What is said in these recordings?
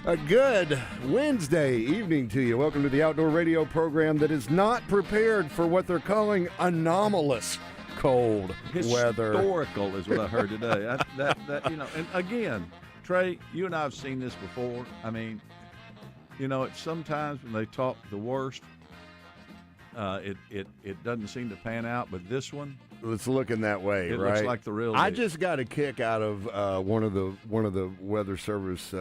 A good Wednesday evening to you. Welcome to the outdoor radio program that is not prepared for what they're calling anomalous cold weather. Historical is what I heard today. And again, Trey, you and I have seen this before. I mean, it's sometimes when they talk the worst, it doesn't seem to pan out. But this one, it's looking that way, it right? looks like the real deal. I just got a kick out of one of the Weather Service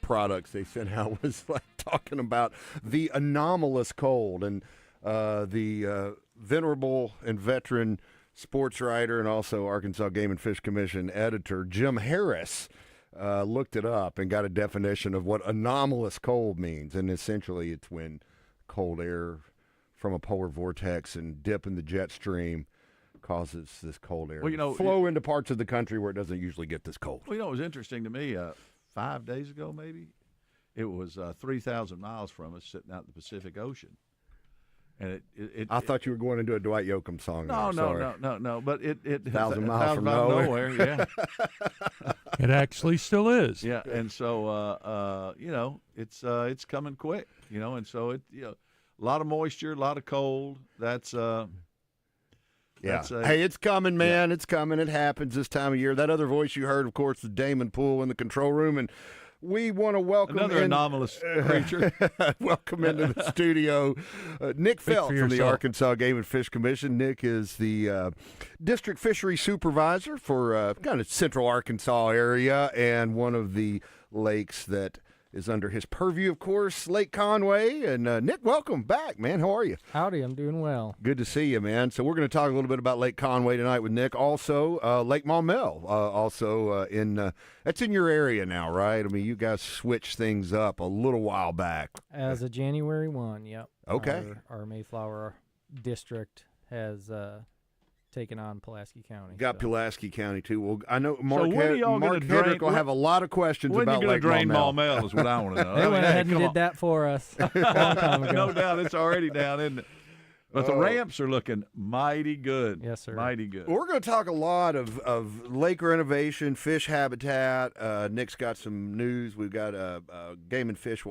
products they sent out was like talking about the anomalous cold, and the venerable and veteran sports writer and also Arkansas Game and Fish Commission editor Jim Harris looked it up and got a definition of what anomalous cold means, and essentially it's when cold air from a polar vortex and dip in the jet stream causes this cold air to flow into parts of the country where it doesn't usually get this cold. Well, it was interesting to me. 5 days ago, maybe, it was 3,000 miles from us, sitting out in the Pacific Ocean, and I thought you were going into a Dwight Yoakam song. No. But it 1,000 miles from nowhere. Yeah, it actually still is. Yeah, and so it's coming quick. And so a lot of moisture, a lot of cold. That's hey, it's coming, man. Yeah. It's coming. It happens this time of year. That other voice you heard, of course, is Damon Poole in the control room, and we want to welcome another anomalous creature. Welcome into the studio, Nick Felt from the Arkansas Game and Fish Commission. Nick is the district fishery supervisor for kind of central Arkansas area, and one of the lakes that is under his purview, of course, Lake Conway. And Nick, welcome back, man. How are you? Howdy, I'm doing well. Good to see you, man. So we're going to talk a little bit about Lake Conway tonight with Nick. Also, Lake Maumelle, that's in your area now, right? I mean, you guys switched things up a little while back. As of January 1, yep. Okay. Our Mayflower district has taken on Pulaski County. Got Pulaski County, too. Well, I know Mark Hedrick will have a lot of questions about Lake Maumelle. When are you going to drain Maumelle is what I want to know. They went ahead and did that for us a long time ago. No doubt it's already down, isn't it? But the ramps are looking mighty good. Yes, sir. Mighty good. Well, we're going to talk a lot of lake renovation, fish habitat. Nick's got some news. We've got Game and Fish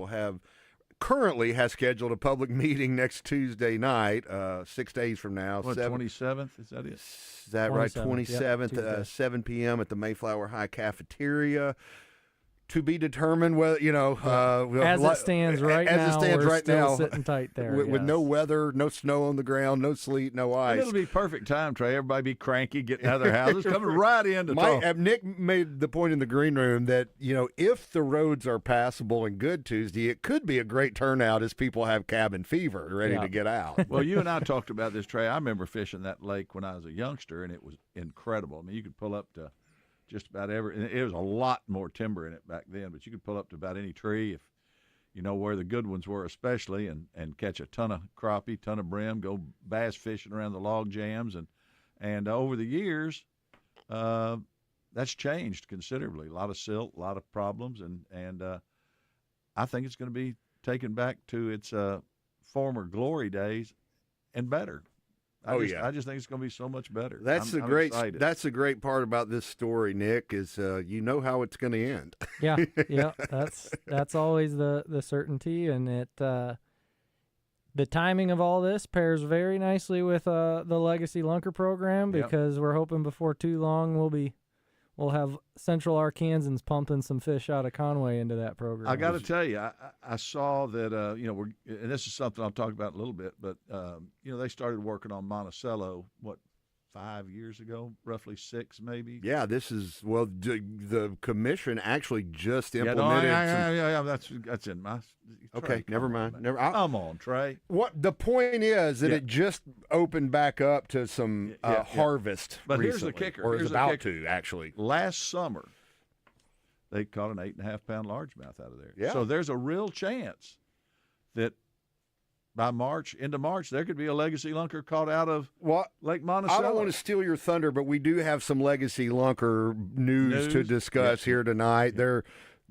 currently has scheduled a public meeting next Tuesday night, 6 days from now. What, 27th? Is that it? Is that right? 27th, yep, 7 p.m. at the Mayflower High Cafeteria. To be determined whether, as it stands right now, we're still sitting tight there. With no weather, no snow on the ground, no sleet, no ice. It'll be perfect time, Trey. Everybody be cranky, getting out of their houses, coming right in to talk. Nick made the point in the green room that, if the roads are passable and good Tuesday, it could be a great turnout as people have cabin fever ready to get out. Well, you and I talked about this, Trey. I remember fishing that lake when I was a youngster, and it was incredible. I mean, you could pull up to just about and it was a lot more timber in it back then, but you could pull up to about any tree if you know where the good ones were, especially, and catch a ton of crappie, ton of brim, go bass fishing around the log jams, and over the years, that's changed considerably. A lot of silt, a lot of problems, and I think it's going to be taken back to its former glory days and better. I just think it's going to be so much better. That's the great part about this story, Nick, is how it's going to end. Yeah. That's always the certainty, and it the timing of all this pairs very nicely with the Legacy Lunker program, because we're hoping before too long we'll have Central Arkansans pumping some fish out of Conway into that program. I got to tell you, I saw that, and this is something I'll talk about in a little bit, but, they started working on Monticello, 5 years ago, roughly 6 maybe? Yeah, this is, the commission actually just implemented. That's in my. Okay, never mind. Come on, Trey. What the point is that it just opened back up to some harvest. But recently, here's the kicker. Or is about to, actually. Last summer, they caught an 8.5-pound largemouth out of there. Yeah. So there's a real chance that by into March, there could be a Legacy Lunker caught out of Lake Monticello. I don't want to steal your thunder, but we do have some Legacy Lunker news to discuss here tonight.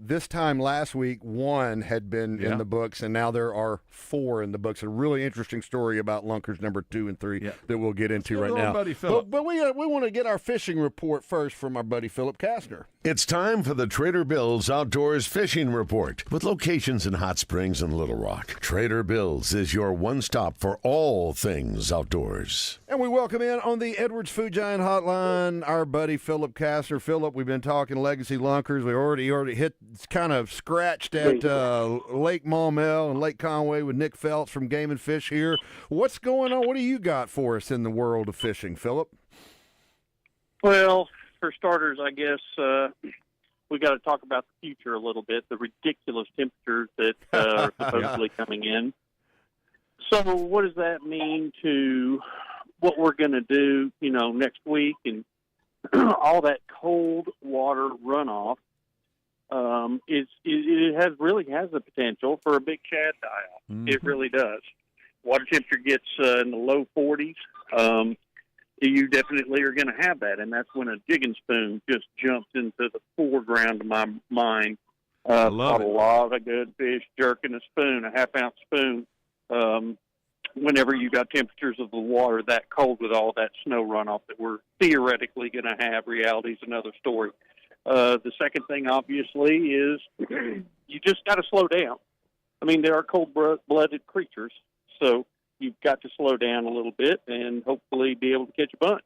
this time last week, 1 had been in the books, and now there are 4 in the books. A really interesting story about lunkers number 2 and 3 that we'll get into right now. Buddy Phillip. But we want to get our fishing report first from our buddy Phillip Kastner. It's time for the Trader Bill's Outdoors Fishing Report. With locations in Hot Springs and Little Rock, Trader Bill's is your one stop for all things outdoors. And we welcome in on the Edwards Food Giant Hotline our buddy Phillip Kastner. Phillip, we've been talking legacy lunkers. We already hit, kind of scratched at Lake Maumelle and Lake Conway with Nick Feltz from Game and Fish here. What's going on? What do you got for us in the world of fishing, Phillip? Well, for starters, I guess we got to talk about the future a little bit, the ridiculous temperatures that are supposedly coming in. So what does that mean to what we're going to do, next week and all that cold water runoff? It really has the potential for a big shad die-off. Mm-hmm. It really does. Water temperature gets in the low 40s. You definitely are going to have that, and that's when a jigging spoon just jumps into the foreground of my mind. I love it. A lot of good fish jerking a spoon, a half-ounce spoon. Whenever you got temperatures of the water that cold with all that snow runoff that we're theoretically going to have, reality's another story. The second thing, obviously, is you just got to slow down. I mean, they are cold-blooded creatures, so you've got to slow down a little bit and hopefully be able to catch a bunch.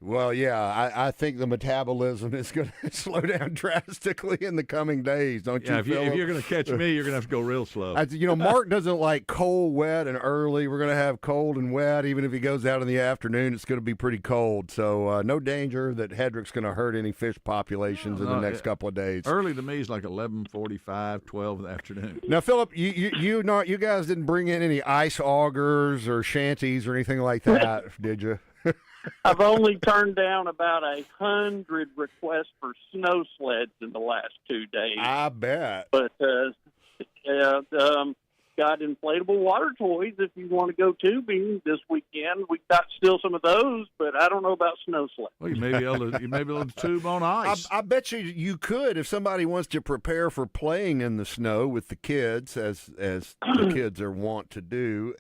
Well, yeah, I think the metabolism is going to slow down drastically in the coming days, don't you, Phillip? If you're going to catch me, you're going to have to go real slow. Mark doesn't like cold, wet, and early. We're going to have cold and wet. Even if he goes out in the afternoon, it's going to be pretty cold. So no danger that Hedrick's going to hurt any fish populations in the next couple of days. Early to me is like 11:45, 12 in the afternoon. Now, Phillip, you guys didn't bring in any ice augers or shanties or anything like that, did you? I've only turned down about 100 requests for snow sleds in the last 2 days. I bet. But got inflatable water toys if you want to go tubing this weekend. We've got still some of those, but I don't know about snow sleds. Well, you may be able to tube on ice. I bet you could if somebody wants to prepare for playing in the snow with the kids, as the kids are wont to do.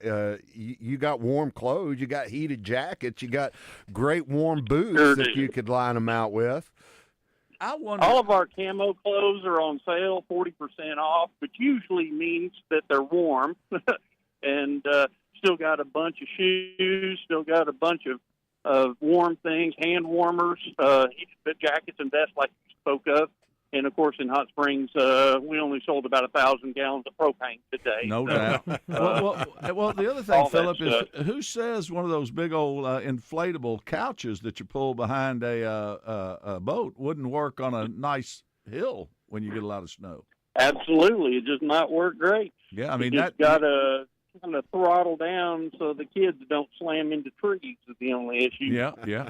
You got warm clothes, you got heated jackets, you got great warm boots that you could line them out with. I wonder. All of our camo clothes are on sale, 40% off, which usually means that they're warm. And still got a bunch of shoes, still got a bunch of warm things, hand warmers, jackets and vests like you spoke of. And, of course, in Hot Springs, we only sold about 1,000 gallons of propane today. No doubt. Well, the other thing, Phillip, is who says one of those big old inflatable couches that you pull behind a boat wouldn't work on a nice hill when you get a lot of snow? Absolutely. It just might work great. Yeah, I mean, you just got to kind of throttle down so the kids don't slam into trees is the only issue.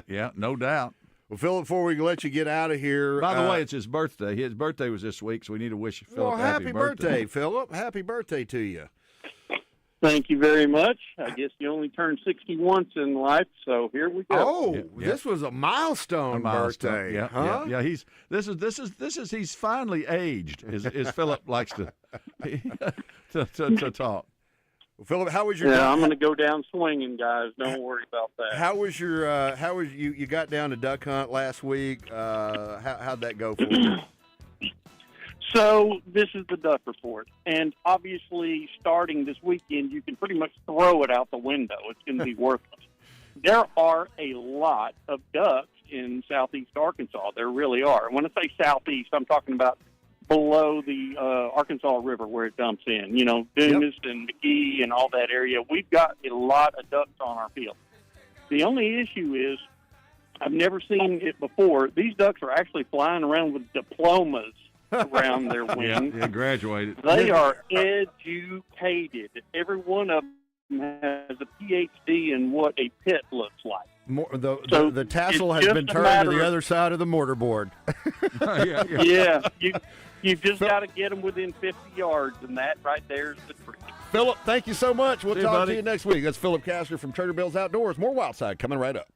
Yeah, no doubt. Well, Phillip, before we let you get out of here. By the way, it's his birthday. His birthday was this week, so we need to wish Phillip happy birthday, Phillip. Happy birthday to you. Thank you very much. I guess you only turn 60 once in life, so here we go. Oh, this was a milestone birthday. Yeah, huh? Yeah. He's finally aged. As Phillip likes to talk. Well, Phillip, how was your? Yeah, I'm going to go down swinging, guys. Don't worry about that. How was you? You got down to duck hunt last week. How'd that go for you? So this is the duck report, and obviously, starting this weekend, you can pretty much throw it out the window. It's going to be worthless. There are a lot of ducks in southeast Arkansas. There really are. When I say southeast, I'm talking about below the Arkansas River where it dumps in, Dumas and McGee and all that area. We've got a lot of ducks on our field. The only issue is I've never seen it before. These ducks are actually flying around with diplomas around their wings. Yeah, graduated. They are educated. Every one of them has a PhD in what a pit looks like. The tassel has been turned to the other side of the mortarboard. Yeah. You've just got to get them within 50 yards, and that right there is the trick. Phillip, thank you so much. We'll talk buddy. to you next week. That's Phillip Kastner from Trader Bill's Outdoors. More Wildside coming right up.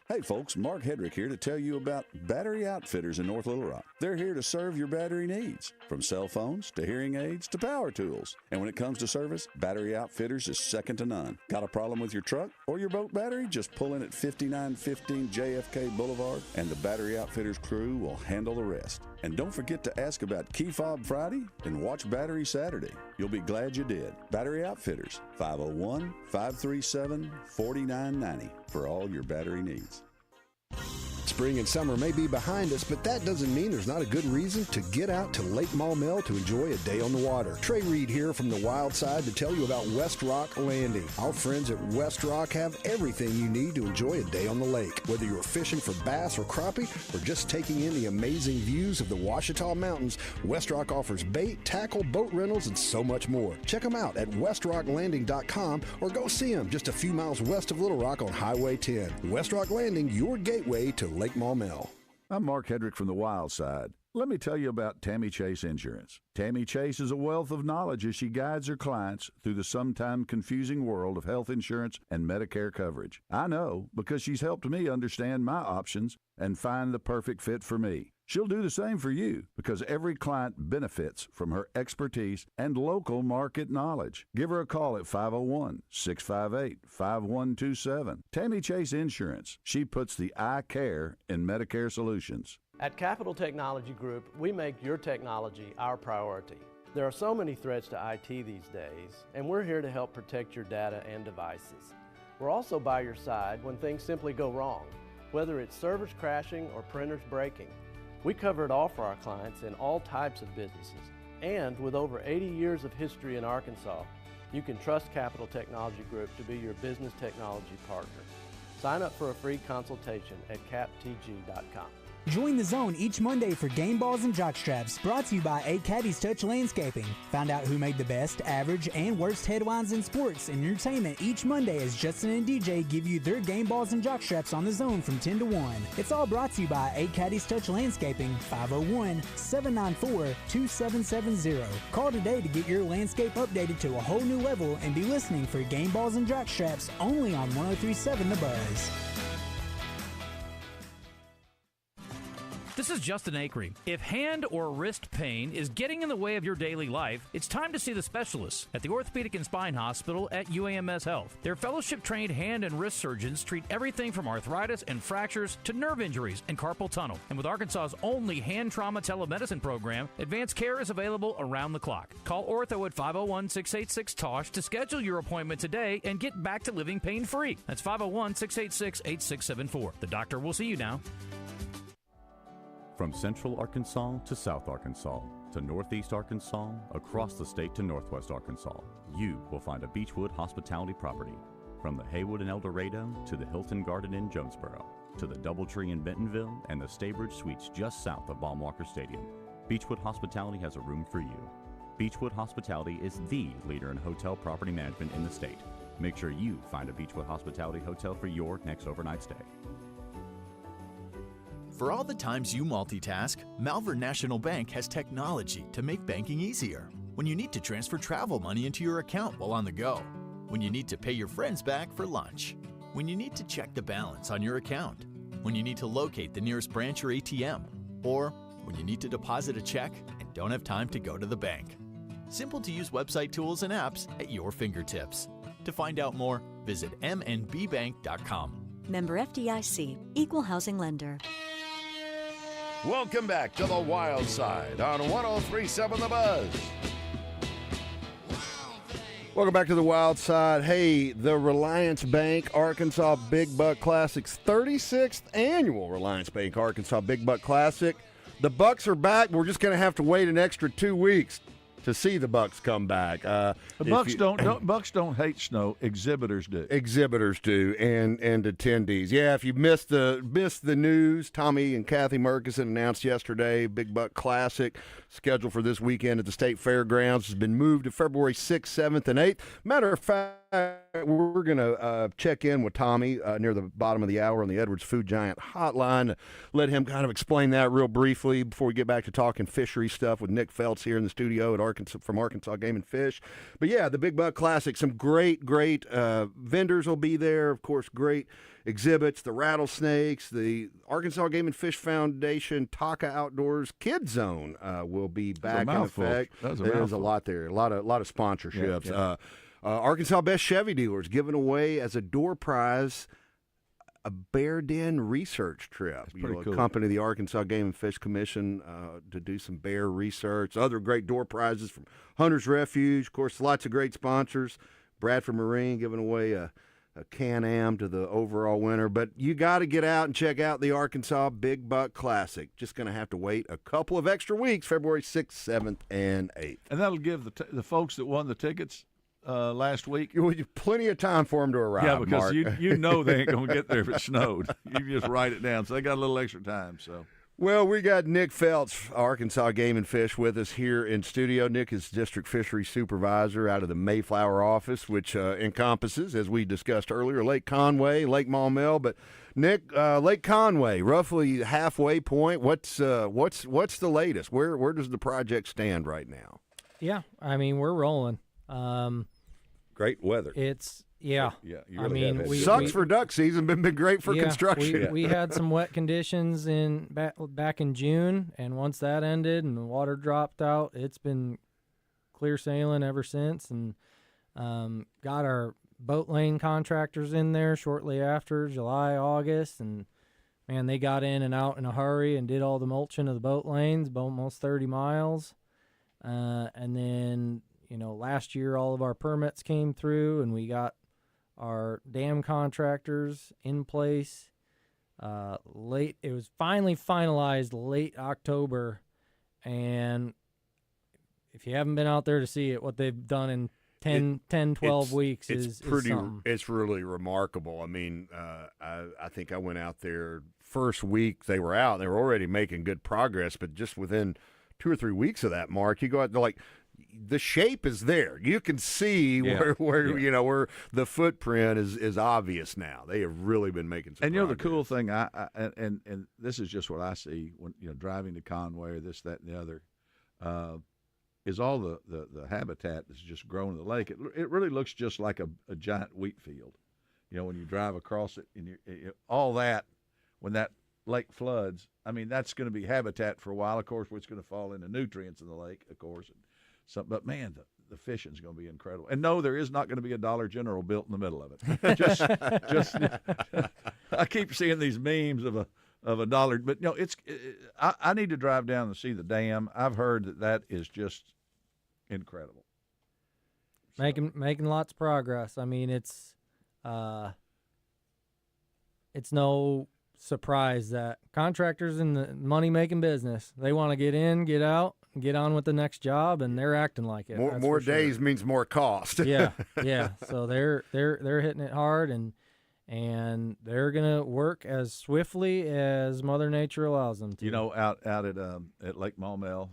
Hey folks, Mark Hedrick here to tell you about Battery Outfitters in North Little Rock. They're here to serve your battery needs, from cell phones to hearing aids to power tools. And when it comes to service, Battery Outfitters is second to none. Got a problem with your truck or your boat battery? Just pull in at 5915 JFK Boulevard and the Battery Outfitters crew will handle the rest. And don't forget to ask about Key Fob Friday and watch Battery Saturday. You'll be glad you did. Battery Outfitters, 501-537-4990 for all your battery needs. Spring and summer may be behind us, but that doesn't mean there's not a good reason to get out to Lake Maumelle to enjoy a day on the water. Trey Reid here from the Wild Side to tell you about West Rock Landing. Our friends at West Rock have everything you need to enjoy a day on the lake. Whether you're fishing for bass or crappie or just taking in the amazing views of the Ouachita Mountains, West Rock offers bait, tackle, boat rentals, and so much more. Check them out at westrocklanding.com or go see them just a few miles west of Little Rock on Highway 10. West Rock Landing, your gateway to Lake Maumelle. I'm Mark Hedrick from the Wild Side. Let me tell you about Tammy Chase Insurance. Tammy Chase is a wealth of knowledge as she guides her clients through the sometimes confusing world of health insurance and Medicare coverage. I know because she's helped me understand my options and find the perfect fit for me. She'll do the same for you because every client benefits from her expertise and local market knowledge. Give her a call at 501-658-5127. Tammy Chase Insurance. She puts the I care in Medicare solutions. At Capital Technology Group, we make your technology our priority. There are so many threats to IT these days, and we're here to help protect your data and devices. We're also by your side when things simply go wrong, whether it's servers crashing or printers breaking. We cover it all for our clients in all types of businesses. And with over 80 years of history in Arkansas, you can trust Capital Technology Group to be your business technology partner. Sign up for a free consultation at captg.com. Join the Zone each Monday for Game Balls and Jockstraps, brought to you by A Caddy's Touch Landscaping. Find out who made the best, average, and worst headlines in sports and entertainment each Monday as Justin and DJ give you their Game Balls and Jockstraps on the Zone from 10 to 1. It's all brought to you by A Caddy's Touch Landscaping, 501-794-2770. Call today to get your landscape updated to a whole new level and be listening for Game Balls and Jockstraps only on 103.7 The Buzz. This is Justin Akery. If hand or wrist pain is getting in the way of your daily life, it's time to see the specialists at the Orthopedic and Spine Hospital at UAMS Health. Their fellowship-trained hand and wrist surgeons treat everything from arthritis and fractures to nerve injuries and carpal tunnel. And with Arkansas's only hand trauma telemedicine program, advanced care is available around the clock. Call Ortho at 501-686-TOSH to schedule your appointment today and get back to living pain-free. That's 501-686-8674. The doctor will see you now. From Central Arkansas to South Arkansas to Northeast Arkansas, across the state to Northwest Arkansas, you will find a Beechwood hospitality property. From the Haywood in El Dorado to the Hilton Garden in Jonesboro to the Doubletree in Bentonville and the Staybridge Suites just south of Baumwalker Stadium, Beechwood Hospitality has a room for you. Beechwood Hospitality is the leader in hotel property management in the state. Make sure you find a Beechwood Hospitality hotel for your next overnight stay. For all the times you multitask, Malvern National Bank has technology to make banking easier. When you need to transfer travel money into your account while on the go. When you need to pay your friends back for lunch. When you need to check the balance on your account. When you need to locate the nearest branch or ATM. Or when you need to deposit a check and don't have time to go to the bank. Simple to use website tools and apps at your fingertips. To find out more, visit mnbbank.com. Member FDIC, Equal Housing Lender. Welcome back to the Wild Side on 103.7 The Buzz. Welcome back to the Wild Side. Hey, the Reliance Bank Arkansas Big Buck Classic's 36th annual Reliance Bank Arkansas Big Buck Classic. The Bucks are back. We're just going to have to wait an extra 2 weeks to see the Bucks come back. The Bucks don't hate snow. Exhibitors do. Exhibitors do, and attendees. Yeah, if you missed the news, Tommy and Kathy Murkison announced yesterday Big Buck Classic scheduled for this weekend at the State Fairgrounds has been moved to February 6th, 7th, and 8th. Matter of fact, we're going to check in with Tommy near the bottom of the hour on the Edwards Food Giant hotline. Let him kind of explain that real briefly before we get back to talking fishery stuff with Nick Feltz here in the studio at from Arkansas Game and Fish. But yeah, the Big Buck Classic, some great vendors will be there. Of course, great exhibits, the rattlesnakes, the Arkansas Game and Fish Foundation Taka Outdoors Kids Zone will be back in effect. There's a lot there, a lot of sponsorships. Yeah. Arkansas Best Chevy Dealers giving away as a door prize a bear den research trip. Pretty cool. Accompany the Arkansas Game and Fish Commission to do some bear research. Other great door prizes from Hunter's Refuge. Of course, lots of great sponsors. Bradford Marine giving away a Can-Am to the overall winner. But you got to get out and check out the Arkansas Big Buck Classic. Just going to have to wait a couple of extra weeks, February 6th, 7th, and 8th. And that'll give the folks that won the tickets last week. Plenty of time for them to arrive. Yeah, because Mark. you know they ain't going to get there if it snowed. You just write it down. So they got a little extra time. So. Well, we got Nick Feltz, Arkansas Game and Fish, with us here in studio. Nick is District Fisheries Supervisor out of the Mayflower office, which encompasses, as we discussed earlier, Lake Conway, Lake Maumelle. But Nick, Lake Conway, roughly halfway point. What's the latest? Where does the project stand right now? Yeah, I mean, we're rolling. Great weather. It's yeah. Yeah, I mean, sucks for duck season, but been great for construction. We had some wet conditions back in June, and once that ended and the water dropped out, it's been clear sailing ever since. And got our boat lane contractors in there shortly after July, August, and man, they got in and out in a hurry and did all the mulching of the boat lanes, almost 30 miles, and then. Last year all of our permits came through, and we got our dam contractors in place. It was finally finalized late October, and if you haven't been out there to see it, what they've done in 12 weeks is something. It's really remarkable. I mean, I think I went out there first week they were out. They were already making good progress, but just within 2 or 3 weeks of that, Mark, you go out there like – the shape is there. You can see where where the footprint is obvious now. They have really been making some progress. The cool thing, and this is just what I see when driving to Conway or this, that, and the other, is all the habitat that's just grown in the lake. It really looks just like a giant wheat field. When you drive across it, and all that when that lake floods. I mean, that's going to be habitat for a while. Of course, it's going to fall into nutrients in the lake, of course. But man, the fishing's going to be incredible. And no, there is not going to be a Dollar General built in the middle of it. just I keep seeing these memes of a dollar, but I need to drive down and see the dam. I've heard that is just incredible. Making lots of progress. I mean, it's no surprise that contractors in the money-making business, they want to get in, get out, get on with the next job, and they're acting like it. More days means more cost. yeah. So they're hitting it hard, and they're gonna work as swiftly as Mother Nature allows them to. Out at Lake Maumelle,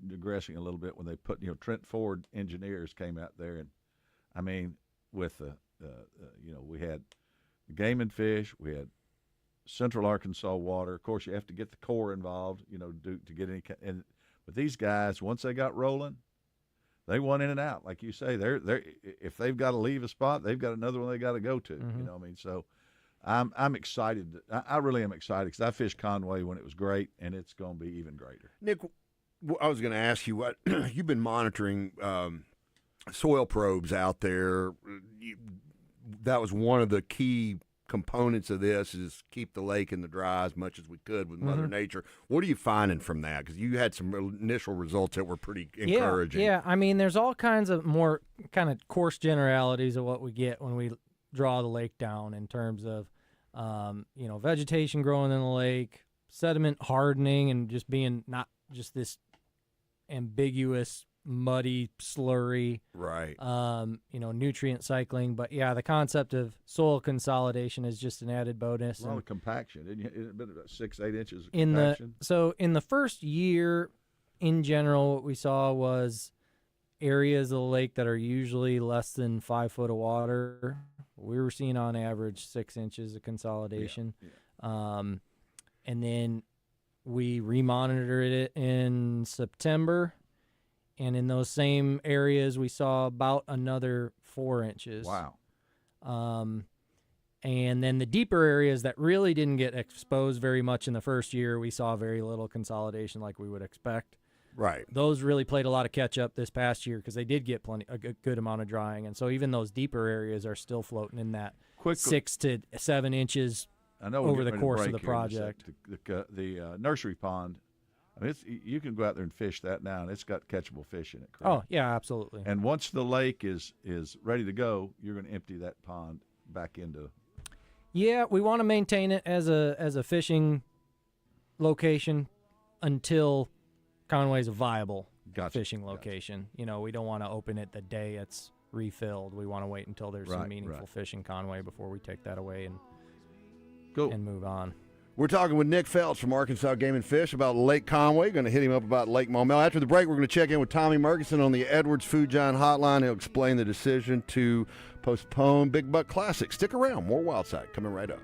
digressing a little bit, when they put Trent Ford engineers came out there, and I mean with we had Game and Fish, we had Central Arkansas Water. Of course, you have to get the Corps involved, to get any. But these guys, once they got rolling, they went in and out. Like you say, they're if they've got to leave a spot, they've got another one they got to go to. Mm-hmm. So I'm excited. I really am excited because I fished Conway when it was great, and it's going to be even greater. Nick, I was going to ask you what you've been monitoring soil probes out there. That was one of the key components of this is keep the lake in the dry as much as we could with Mother Nature. What are you finding from that? Because you had some initial results that were pretty encouraging. Yeah. I mean, there's all kinds of more kind of coarse generalities of what we get when we draw the lake down in terms of, vegetation growing in the lake, sediment hardening, and just being not just this ambiguous, muddy, slurry, right? Nutrient cycling. But yeah, the concept of soil consolidation is just an added bonus. A lot of compaction. It's been about 6-8 inches of in compaction. In the first year, in general, what we saw was areas of the lake that are usually less than 5 foot of water. We were seeing on average 6 inches of consolidation. Yeah. And then we remonitored it in September. And in those same areas, we saw about another 4 inches. Wow. And then the deeper areas that really didn't get exposed very much in the first year, we saw very little consolidation like we would expect. Right. Those really played a lot of catch up this past year because they did get a good amount of drying. And so even those deeper areas are still floating in that 6 to 7 inches over the course of the project. The nursery pond, I mean, you can go out there and fish that now, and it's got catchable fish in it, correct? Oh, yeah, absolutely. And once the lake is ready to go, you're going to empty that pond back into. Yeah, we want to maintain it as a fishing location until Conway's a viable fishing location. You know, we don't want to open it the day it's refilled. We want to wait until there's some meaningful fish in Conway before we take that away and move on. We're talking with Nick Phelps from Arkansas Game and Fish about Lake Conway. Going to hit him up about Lake Maumelle. After the break, we're going to check in with Tommy Murkison on the Edwards Food Giant Hotline. He'll explain the decision to postpone Big Buck Classic. Stick around. More Wildside coming right up.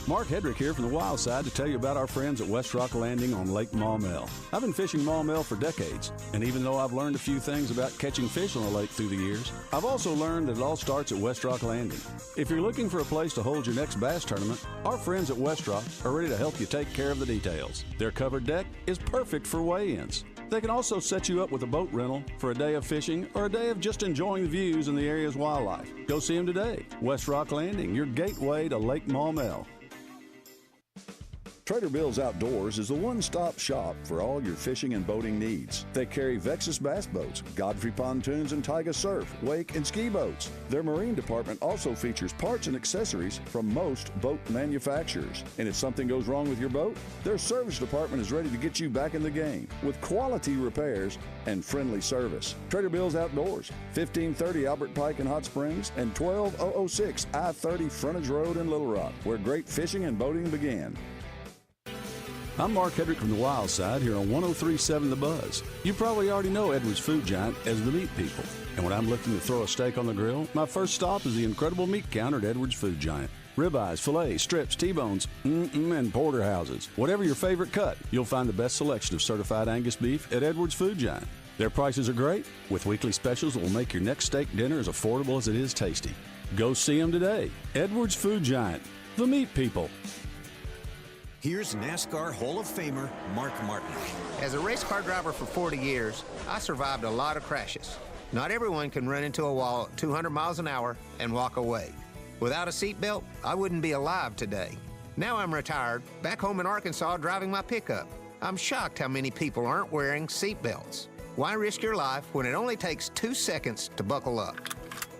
Mark Hedrick here from the Wild Side to tell you about our friends at West Rock Landing on Lake Maumelle. I've been fishing Maumelle for decades, and even though I've learned a few things about catching fish on the lake through the years, I've also learned that it all starts at West Rock Landing. If you're looking for a place to hold your next bass tournament, our friends at West Rock are ready to help you take care of the details. Their covered deck is perfect for weigh-ins. They can also set you up with a boat rental for a day of fishing or a day of just enjoying the views and the area's wildlife. Go see them today. West Rock Landing, your gateway to Lake Maumelle. Trader Bill's Outdoors is the one-stop shop for all your fishing and boating needs. They carry Vexus bass boats, Godfrey pontoons, and Taiga surf, wake, and ski boats. Their marine department also features parts and accessories from most boat manufacturers. And if something goes wrong with your boat, their service department is ready to get you back in the game with quality repairs and friendly service. Trader Bill's Outdoors, 1530 Albert Pike in Hot Springs and 12006 I-30 Frontage Road in Little Rock, where great fishing and boating began. I'm Mark Hedrick from the Wild Side here on 103.7 The Buzz. You probably already know Edwards Food Giant as the meat people. And when I'm looking to throw a steak on the grill, my first stop is the incredible meat counter at Edwards Food Giant. Ribeyes, fillets, strips, T-bones, and porterhouses. Whatever your favorite cut, you'll find the best selection of certified Angus beef at Edwards Food Giant. Their prices are great, with weekly specials that will make your next steak dinner as affordable as it is tasty. Go see them today. Edwards Food Giant, the meat people. Here's NASCAR Hall of Famer Mark Martin. As a race car driver for 40 years, I survived a lot of crashes. Not everyone can run into a wall at 200 miles an hour and walk away. Without a seatbelt, I wouldn't be alive today. Now I'm retired, back home in Arkansas driving my pickup. I'm shocked how many people aren't wearing seatbelts. Why risk your life when it only takes 2 seconds to buckle up?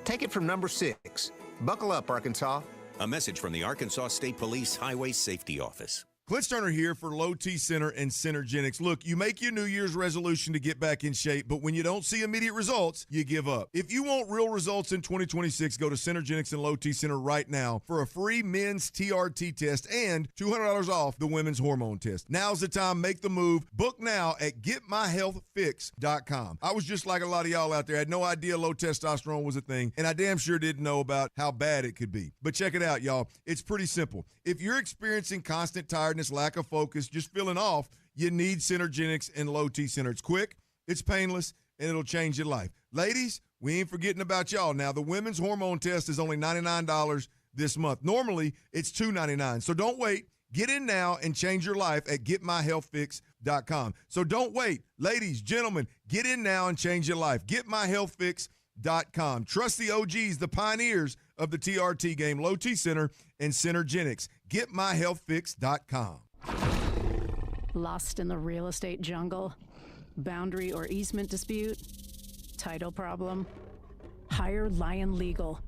Take it from number 6. Buckle up, Arkansas. A message from the Arkansas State Police Highway Safety Office. Clint Turner here for Low T Center and Synergenics. Look, you make your New Year's resolution to get back in shape, but when you don't see immediate results, you give up. If you want real results in 2026, go to Synergenics and Low T Center right now for a free men's TRT test and $200 off the women's hormone test. Now's the time. Make the move. Book now at GetMyHealthFix.com. I was just like a lot of y'all out there. I had no idea low testosterone was a thing, and I damn sure didn't know about how bad it could be. But check it out, y'all. It's pretty simple. If you're experiencing constant tiredness, lack of focus, just feeling off, you need Synergenics and Low T Center. It's quick, it's painless, and it'll change your life. Ladies, we ain't forgetting about y'all. Now, the women's hormone test is only $99 this month. Normally, it's $299. So don't wait. Get in now and change your life at GetMyHealthFix.com. So don't wait. Ladies, gentlemen, get in now and change your life. GetMyHealthFix.com. Trust the OGs, the pioneers of the TRT game, Low T Center and Synergenics. GetMyHealthFix.com. Lost in the real estate jungle? Boundary or easement dispute? Title problem? Hire Lion Legal.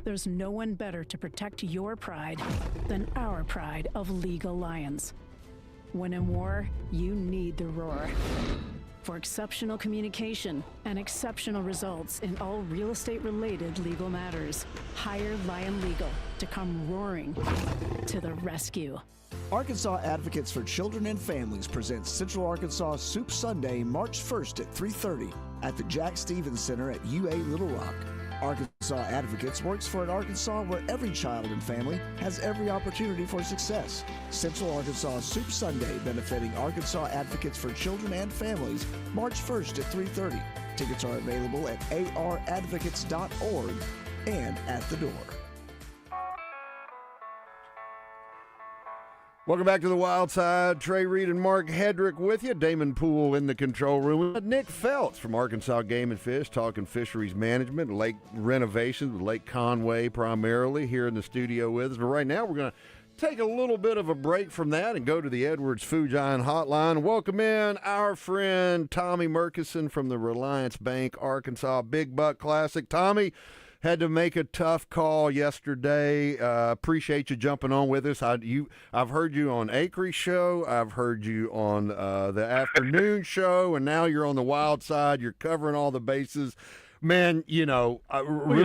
There's no one better to protect your pride than our pride of legal lions. When in war, you need the roar. For exceptional communication and exceptional results in all real estate-related legal matters, hire Lion Legal to come roaring to the rescue. Arkansas Advocates for Children and Families presents Central Arkansas Soup Sunday, March 1st at 3:30 at the Jack Stevens Center at UA Little Rock. Arkansas Advocates works for an Arkansas where every child and family has every opportunity for success. Central Arkansas Soup Sunday benefiting Arkansas Advocates for Children and Families, March 1st at 3:30. Tickets are available at aradvocates.org and at the door. Welcome back to the Wild Side. Trey Reid and Mark Hedrick with you. Damon Poole in the control room. Nick Feltz from Arkansas Game and Fish talking fisheries management, lake renovations, Lake Conway primarily here in the studio with us. But right now we're going to take a little bit of a break from that and go to the Edwards Food Giant Hotline. Welcome in our friend Tommy Murkison from the Reliance Bank Arkansas Big Buck Classic. Tommy, had to make a tough call yesterday. Appreciate you jumping on with us. I've heard you on Acre's show. I've heard you on the afternoon show, and now you're on the Wild Side. You're covering all the bases. Man, you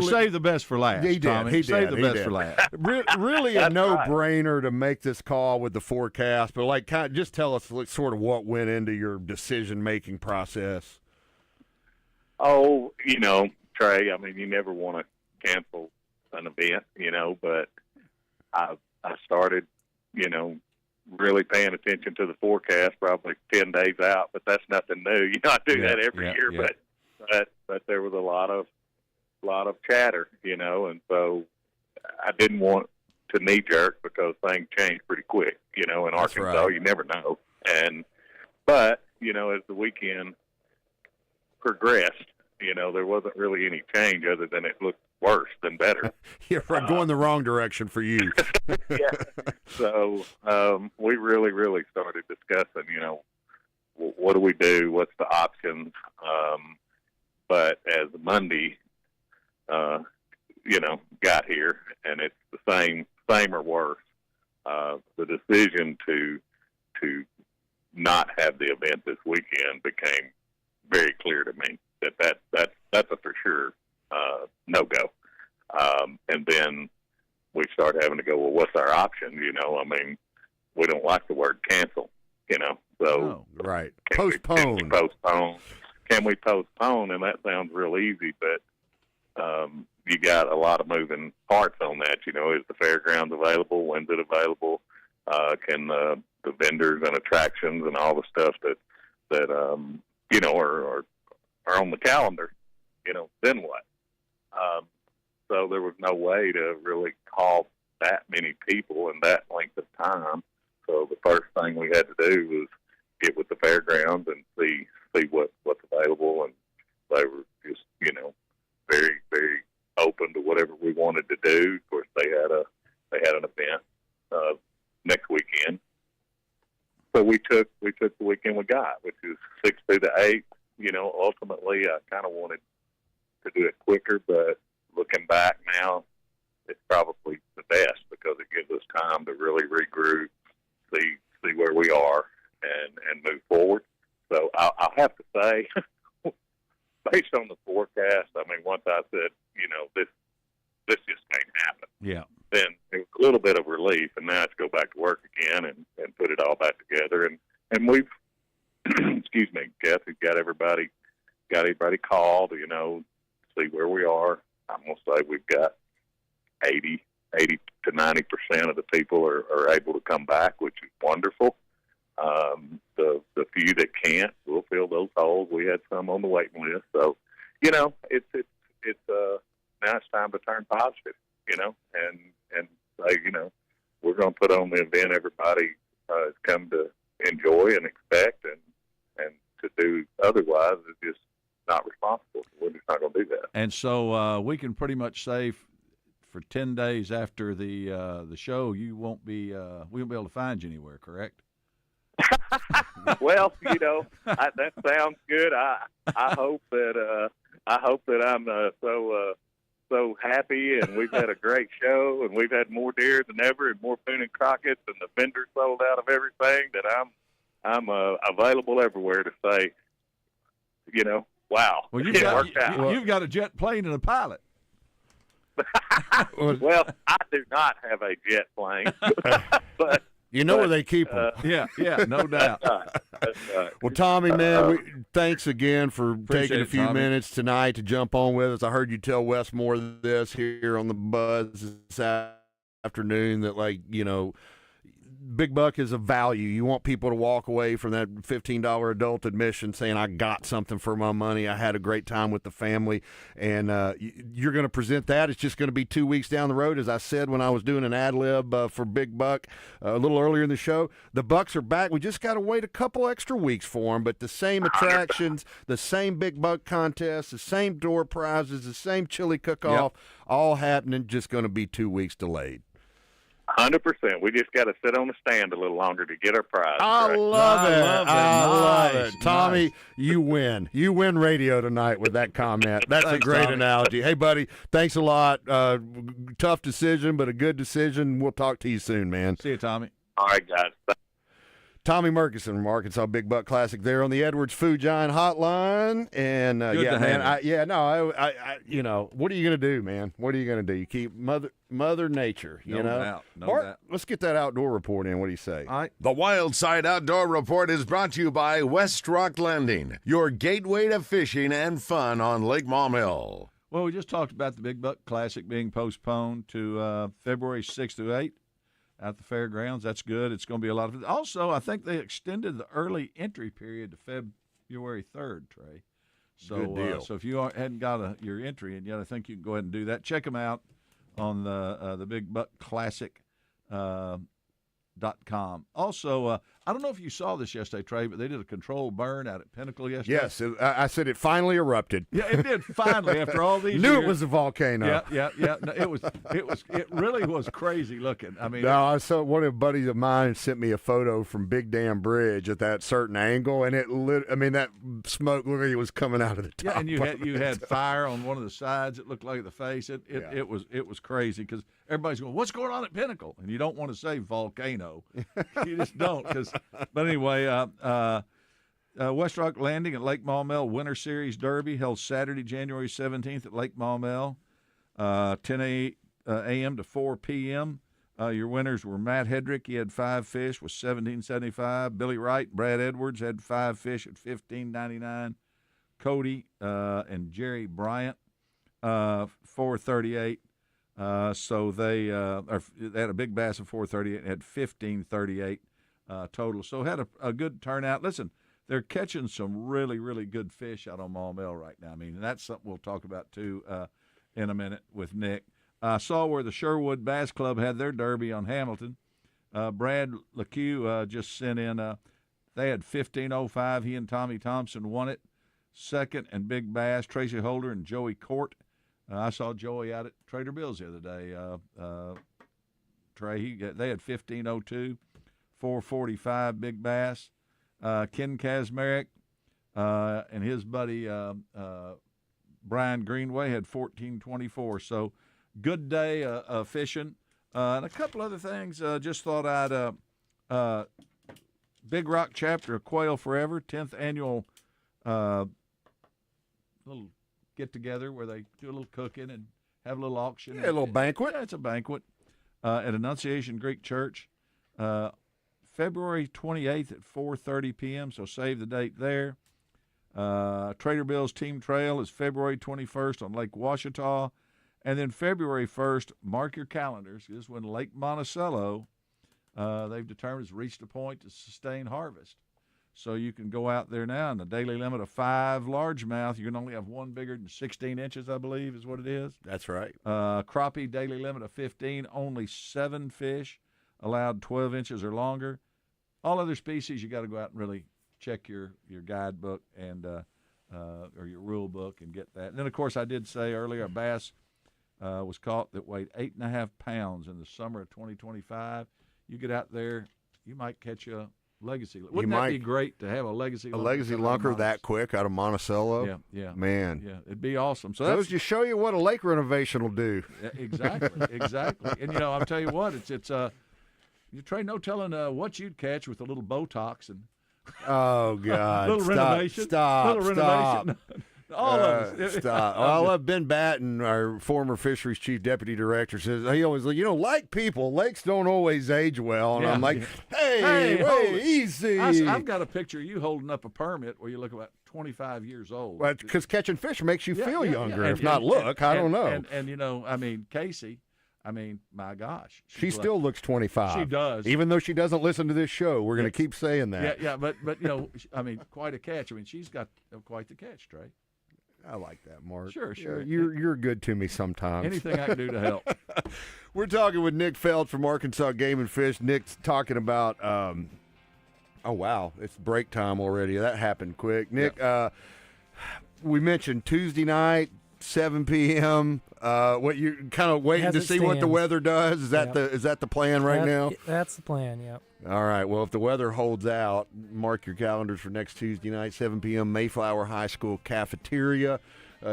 saved the best for last. He did. Tommy. He saved did. the best for last. Really a no-brainer to make this call with the forecast, but just tell us sort of what went into your decision-making process. Oh, Trey, I mean, you never want to cancel an event, but I started, really paying attention to the forecast probably 10 days out, but that's nothing new. I do that every year, but there was a lot of chatter, and so I didn't want to knee jerk because things change pretty quick, in Arkansas, right. You never know. But as the weekend progressed, there wasn't really any change other than it looked worse than better. You're going the wrong direction for you. Yeah. So we really, really started discussing, what do we do? What's the options? But as Monday, got here, and it's the same or worse, the decision to not have the event this weekend became very clear to me. That's a for sure no-go. And then we started having to go, well, what's our option? I mean, we don't like the word cancel, so right. Postpone. Can we postpone? And that sounds real easy, but you got a lot of moving parts on that. Is the fairgrounds available? When's it available? Can the vendors and attractions and all the stuff that are on the calendar, then what? So there was no way to really call that many people in that length of time. So the first thing we had to do was get with the fairgrounds and see what's available, and they were just, very, very open to whatever we wanted to do. Of course, they had an event next weekend. So we took the weekend we got, which is 6 through the 8. Ultimately, I kind of wanted to do it quicker, but looking back now, it's probably the best because it gives us time to really regroup, see where we are, and move forward. So I'll have to say, based on the forecast, I mean, once I said, this just can't happen. Yeah. Then it was a little bit of relief, and now it's go back to work again and put it all back together. And we've, excuse me, Jeff, we've got everybody called, see where we are. I'm going to say we've got 80 to 90% of the people are able to come back, which is wonderful. The few that can't, we'll fill those holes. We had some on the waiting list. So, it's now it's time to turn positive, and say, we're going to put on the event everybody has come to enjoy and expect, and to do otherwise is just not responsible. We're just not going to do that. And so we can pretty much say for 10 days after the show, we won't be able to find you anywhere, correct? Well, that sounds good. I hope that I'm so happy, and we've had a great show, and we've had more deer than ever, and more Boone and Crockett's, and the vendors sold out of everything. That I'm available everywhere to say, wow. Well, you've got a jet plane and a pilot. Well, I do not have a jet plane, but You know where they keep them. Yeah, no doubt. That's right. Well, Tommy, man, thanks again for taking a few Tommy. minutes tonight to jump on with us. I heard you tell Wes more of this here on the Buzz this afternoon that, like, you know, Big Buck is a value. You want people to walk away from that $15 adult admission saying, I got something for my money. I had a great time with the family. And you're going to present that. It's just going to be 2 weeks down the road. As I said when I was doing an ad lib for Big Buck a little earlier in the show, the Bucks are back. We just got to wait a couple extra weeks for them. But the same attractions, the same Big Buck contest, the same door prizes, the same chili cook-off, all happening, just going to be 2 weeks delayed. 100%. We just got to sit on the stand a little longer to get our prize. I love it. I love Nice, it. Tommy, nice. you win. You win radio tonight with that comment. That's Thanks, a great Tommy. analogy. Hey, buddy, thanks a lot. Tough decision, but a good decision. We'll talk to you soon, man. See you, Tommy. All right, guys. Tommy Murkison from Arkansas Big Buck Classic there on the Edwards Food Giant Hotline. And, Good yeah, to man, have I you know, what are you going to do, man? What are you going to do? You keep Mother Nature, you No know? doubt, no Mark, doubt. let's get that outdoor report in. What do you say? All right. The Wild Side Outdoor Report is brought to you by West Rock Landing, your gateway to fishing and fun on Lake Maumelle. Well, we just talked about the Big Buck Classic being postponed to February 6th through 8th at the fairgrounds. That's good. It's going to be a lot of fun. Also, I think they extended the early entry period to February 3rd, Trey. So, Good deal. So if you hadn't got your entry in yet, I think you can go ahead and do that. Check them out on the Big Buck Classic .com. Also, I don't know if you saw this yesterday, Trey, but they did a controlled burn out at Pinnacle yesterday. Yes, I said it finally erupted. Yeah, it did finally after all these Knew years. it was a volcano. Yeah. No, it really was crazy looking. I mean, No, I saw one of the buddies of mine sent me a photo from Big Dam Bridge at that certain angle, and that smoke looked like it was coming out of the top. yeah, and you had fire on one of the sides. It looked like the face. It was crazy because everybody's going, "What's going on at Pinnacle?" And you don't want to say volcano. You just don't. But anyway, West Rock Landing at Lake Maumelle Winter Series Derby held Saturday, January 17th at Lake Maumelle, 10 a.m. to 4 p.m. Your winners were Matt Hedrick. He had 5 fish with $17.75. Billy Wright, Brad Edwards had 5 fish at $15.99. Cody and Jerry Bryant, $4.38. So they had a big bass of $4.38 and had $15.38 total. So had a good turnout. Listen, they're catching some really, really good fish out on Maumelle right now. I mean, that's something we'll talk about too in a minute with Nick. I saw where the Sherwood Bass Club had their derby on Hamilton. Brad LeCue just sent in. They had 15.05. He and Tommy Thompson won it. Second and Big Bass, Tracy Holder and Joey Court. I saw Joey out at Trader Bill's the other day. Trey, they had 15.02, 4.45 Big Bass. Ken Kazmarek and his buddy Brian Greenway had 14.24. So good day of fishing. And a couple other things. Just thought I'd Big Rock chapter of Quail Forever, 10th annual little get together where they do a little cooking and have a little auction. Yeah, a little banquet. Yeah, it's a banquet at Annunciation Greek Church, February 28th at 4:30 p.m. So save the date there. Trader Bill's Team Trail is February 21st on Lake Ouachita, and then February 1st. Mark your calendars. This is when Lake Monticello they've determined has reached a point to sustain harvest. So you can go out there now, and the daily limit of 5 largemouth. You can only have one bigger than 16 inches, I believe, is what it is. That's right. Crappie daily limit of 15. Only 7 fish allowed 12 inches or longer. All other species, you got to go out and really check your guidebook and or your rule book and get that. And then, of course, I did say earlier a bass was caught that weighed 8.5 pounds in the summer of 2025. You get out there, you might catch a legacy. Wouldn't that be great to have a legacy? A legacy lunker that quick out of Monticello? Yeah. Man. Yeah, it'd be awesome. So those just show you what a lake renovation will do. Yeah, exactly. And I'll tell you what, it's you Trey, no telling what you'd catch with a little Botox and oh God, little renovation. Stop. all of us. Stop. I love Ben Batten, our former fisheries chief deputy director, says he always, like people, lakes don't always age well. And I'm like, hey, wait, easy. I've got a picture of you holding up a permit where you look about 25 years old. Because catching fish makes you feel younger. If not look, I don't know. And Casey, my gosh. She still looks 25. She does. Even though she doesn't listen to this show. We're going to keep saying that. Yeah, but quite a catch. She's got quite the catch, Trey. I like that, Mark. Sure. You're good to me sometimes. Anything I can do to help. We're talking with Nick Feld from Arkansas Game and Fish. Nick's talking about, oh, wow, it's break time already. That happened quick. Nick, we mentioned Tuesday night, 7 p.m., what you're kind of waiting to see what the weather does? Is that the plan now? That's the plan, yep. All right. Well, if the weather holds out, mark your calendars for next Tuesday night, 7 p.m., Mayflower High School cafeteria.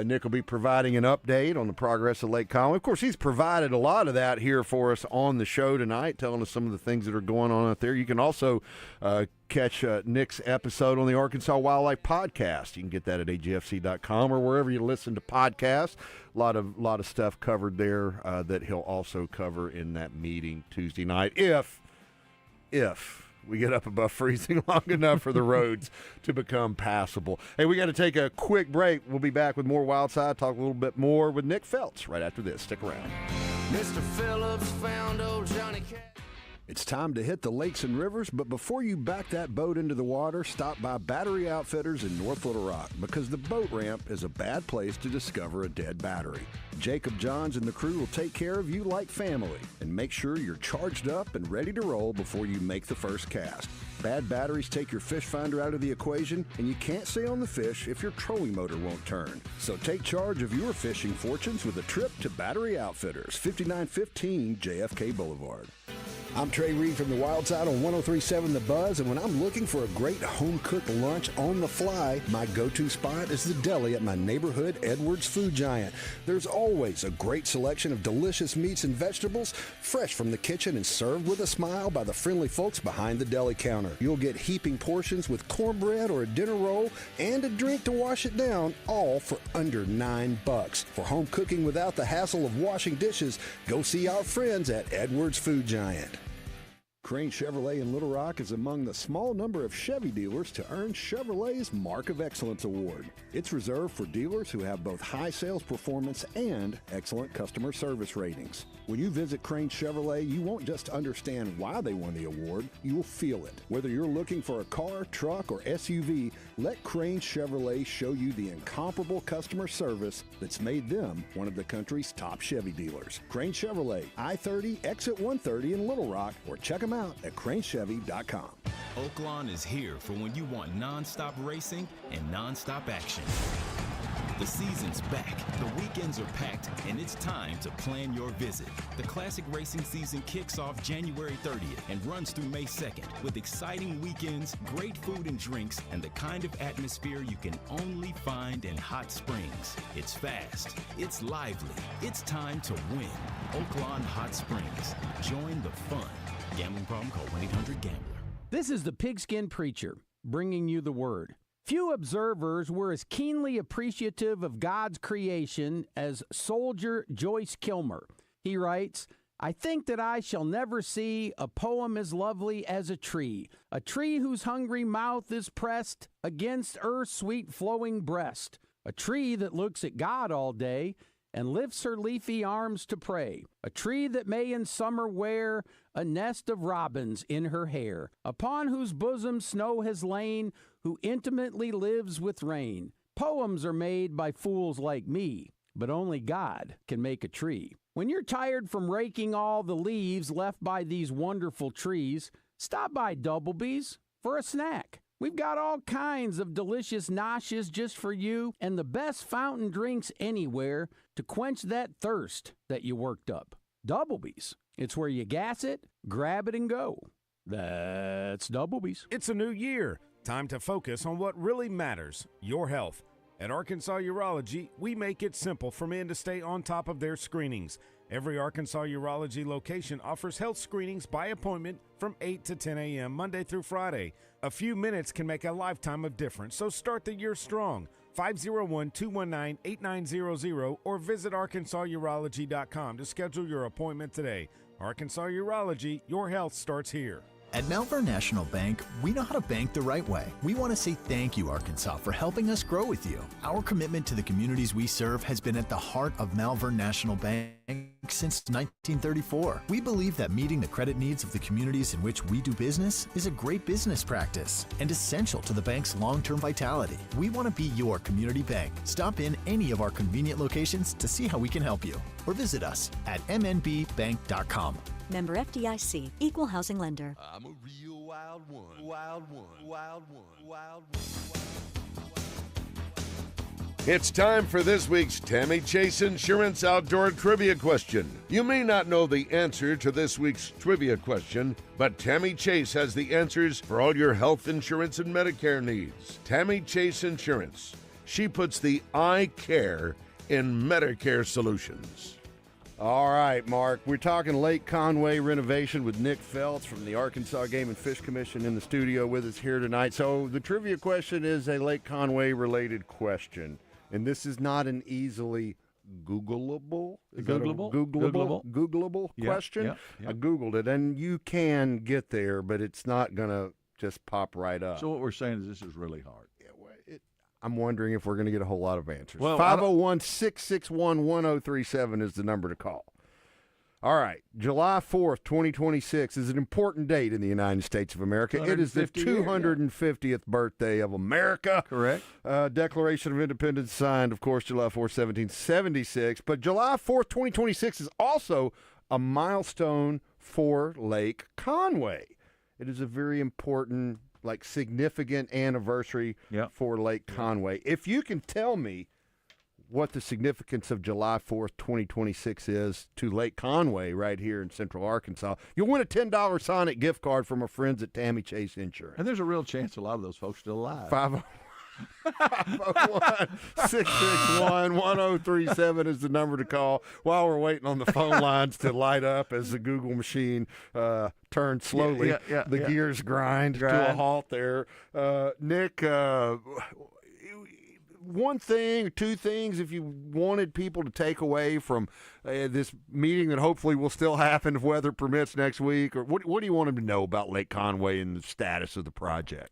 Nick will be providing an update on the progress of Lake Conway. Of course, he's provided a lot of that here for us on the show tonight, telling us some of the things that are going on out there. You can also catch Nick's episode on the Arkansas Wildlife Podcast. You can get that at agfc.com or wherever you listen to podcasts. A lot of stuff covered there that he'll also cover in that meeting Tuesday night if we get up above freezing long enough for the roads to become passable. Hey, we got to take a quick break. We'll be back with more Wild Side, talk a little bit more with Nick Feltz right after this. Stick around. Mr. Phillips found old Johnny Cat. It's time to hit the lakes and rivers, but before you back that boat into the water, stop by Battery Outfitters in North Little Rock, because the boat ramp is a bad place to discover a dead battery. Jacob Johns and the crew will take care of you like family and make sure you're charged up and ready to roll before you make the first cast. Bad batteries take your fish finder out of the equation, and you can't stay on the fish if your trolling motor won't turn. So take charge of your fishing fortunes with a trip to Battery Outfitters, 5915 JFK Boulevard. I'm Trey Reid from the Wild Side on 103.7 The Buzz, and when I'm looking for a great home-cooked lunch on the fly, my go-to spot is the deli at my neighborhood Edwards Food Giant. There's always a great selection of delicious meats and vegetables, fresh from the kitchen and served with a smile by the friendly folks behind the deli counter. You'll get heaping portions with cornbread or a dinner roll and a drink to wash it down, all for under $9. For home cooking without the hassle of washing dishes, go see our friends at Edwards Food Giant. Crane Chevrolet in Little Rock is among the small number of Chevy dealers to earn Chevrolet's Mark of Excellence Award. It's reserved for dealers who have both high sales performance and excellent customer service ratings. When you visit Crane Chevrolet, you won't just understand why they won the award, you will feel it. Whether you're looking for a car, truck, or SUV, let Crane Chevrolet show you the incomparable customer service that's made them one of the country's top Chevy dealers. Crane Chevrolet, I-30, exit 130 in Little Rock, or check them out at cranechevy.com. Oaklawn is here for when you want non-stop racing and non-stop action. The season's back, the weekends are packed, and it's time to plan your visit. The classic racing season kicks off January 30th and runs through May 2nd with exciting weekends, great food and drinks, and the kind of atmosphere you can only find in Hot Springs. It's fast, it's lively, it's time to win. Oaklawn Hot Springs. Join the fun. Gambling problem? Call 1-800-GAMBLER. This is the Pigskin Preacher, bringing you the word. Few observers were as keenly appreciative of God's creation as soldier Joyce Kilmer. He writes, I think that I shall never see a poem as lovely as a tree whose hungry mouth is pressed against earth's sweet flowing breast, a tree that looks at God all day and lifts her leafy arms to pray, a tree that may in summer wear a nest of robins in her hair, upon whose bosom snow has lain, who intimately lives with rain. Poems are made by fools like me, but only God can make a tree. When you're tired from raking all the leaves left by these wonderful trees, stop by Doublebee's for a snack. We've got all kinds of delicious noshes just for you and the best fountain drinks anywhere to quench that thirst that you worked up. Doublebee's. It's where you gas it, grab it, and go. That's Doublebee's. It's a new year. Time to focus on what really matters, your health. At Arkansas Urology, we make it simple for men to stay on top of their screenings. Every Arkansas Urology location offers health screenings by appointment from 8 to 10 a.m. Monday through Friday. A few minutes can make a lifetime of difference, so start the year strong. 501-219-8900 or visit arkansasurology.com to schedule your appointment today. Arkansas Urology, your health starts here. At Malvern National Bank, we know how to bank the right way. We want to say thank you, Arkansas, for helping us grow with you. Our commitment to the communities we serve has been at the heart of Malvern National Bank since 1934. We believe that meeting the credit needs of the communities in which we do business is a great business practice and essential to the bank's long-term vitality. We want to be your community bank. Stop in any of our convenient locations to see how we can help you, or visit us at mnbbank.com. Member FDIC, Equal Housing Lender. I'm a real wild one. Wild one. Wild one. Wild one. It's time for this week's Tammy Chase Insurance Outdoor Trivia Question. You may not know the answer to this week's trivia question, but Tammy Chase has the answers for all your health insurance and Medicare needs. Tammy Chase Insurance. She puts the I care in Medicare solutions. All right, Mark. We're talking Lake Conway renovation with Nick Feltz from the Arkansas Game and Fish Commission in the studio with us here tonight. So the trivia question is a Lake Conway-related question, and this is not an easily Googleable. Googleable question. Yeah. I Googled it, and you can get there, but it's not going to just pop right up. So what we're saying is this is really hard. I'm wondering if we're going to get a whole lot of answers. Well, 501-661-1037 is the number to call. All right. July 4th, 2026 is an important date in the United States of America. It is the 250th birthday of America. Correct. Declaration of Independence signed, of course, July 4th, 1776. But July 4th, 2026 is also a milestone for Lake Conway. It is a very important, significant anniversary for Lake Conway. If you can tell me what the significance of July 4th, 2026 is to Lake Conway right here in Central Arkansas, you'll win a $10 Sonic gift card from our friends at Tammy Chase Insurance. And there's a real chance a lot of those folks are still alive. 501-661-1037 is the number to call while we're waiting on the phone lines to light up as the Google machine turns slowly. The gears grind to a halt there. Nick, one thing, two things, if you wanted people to take away from this meeting that hopefully will still happen if weather permits next week, or what do you want them to know about Lake Conway and the status of the project?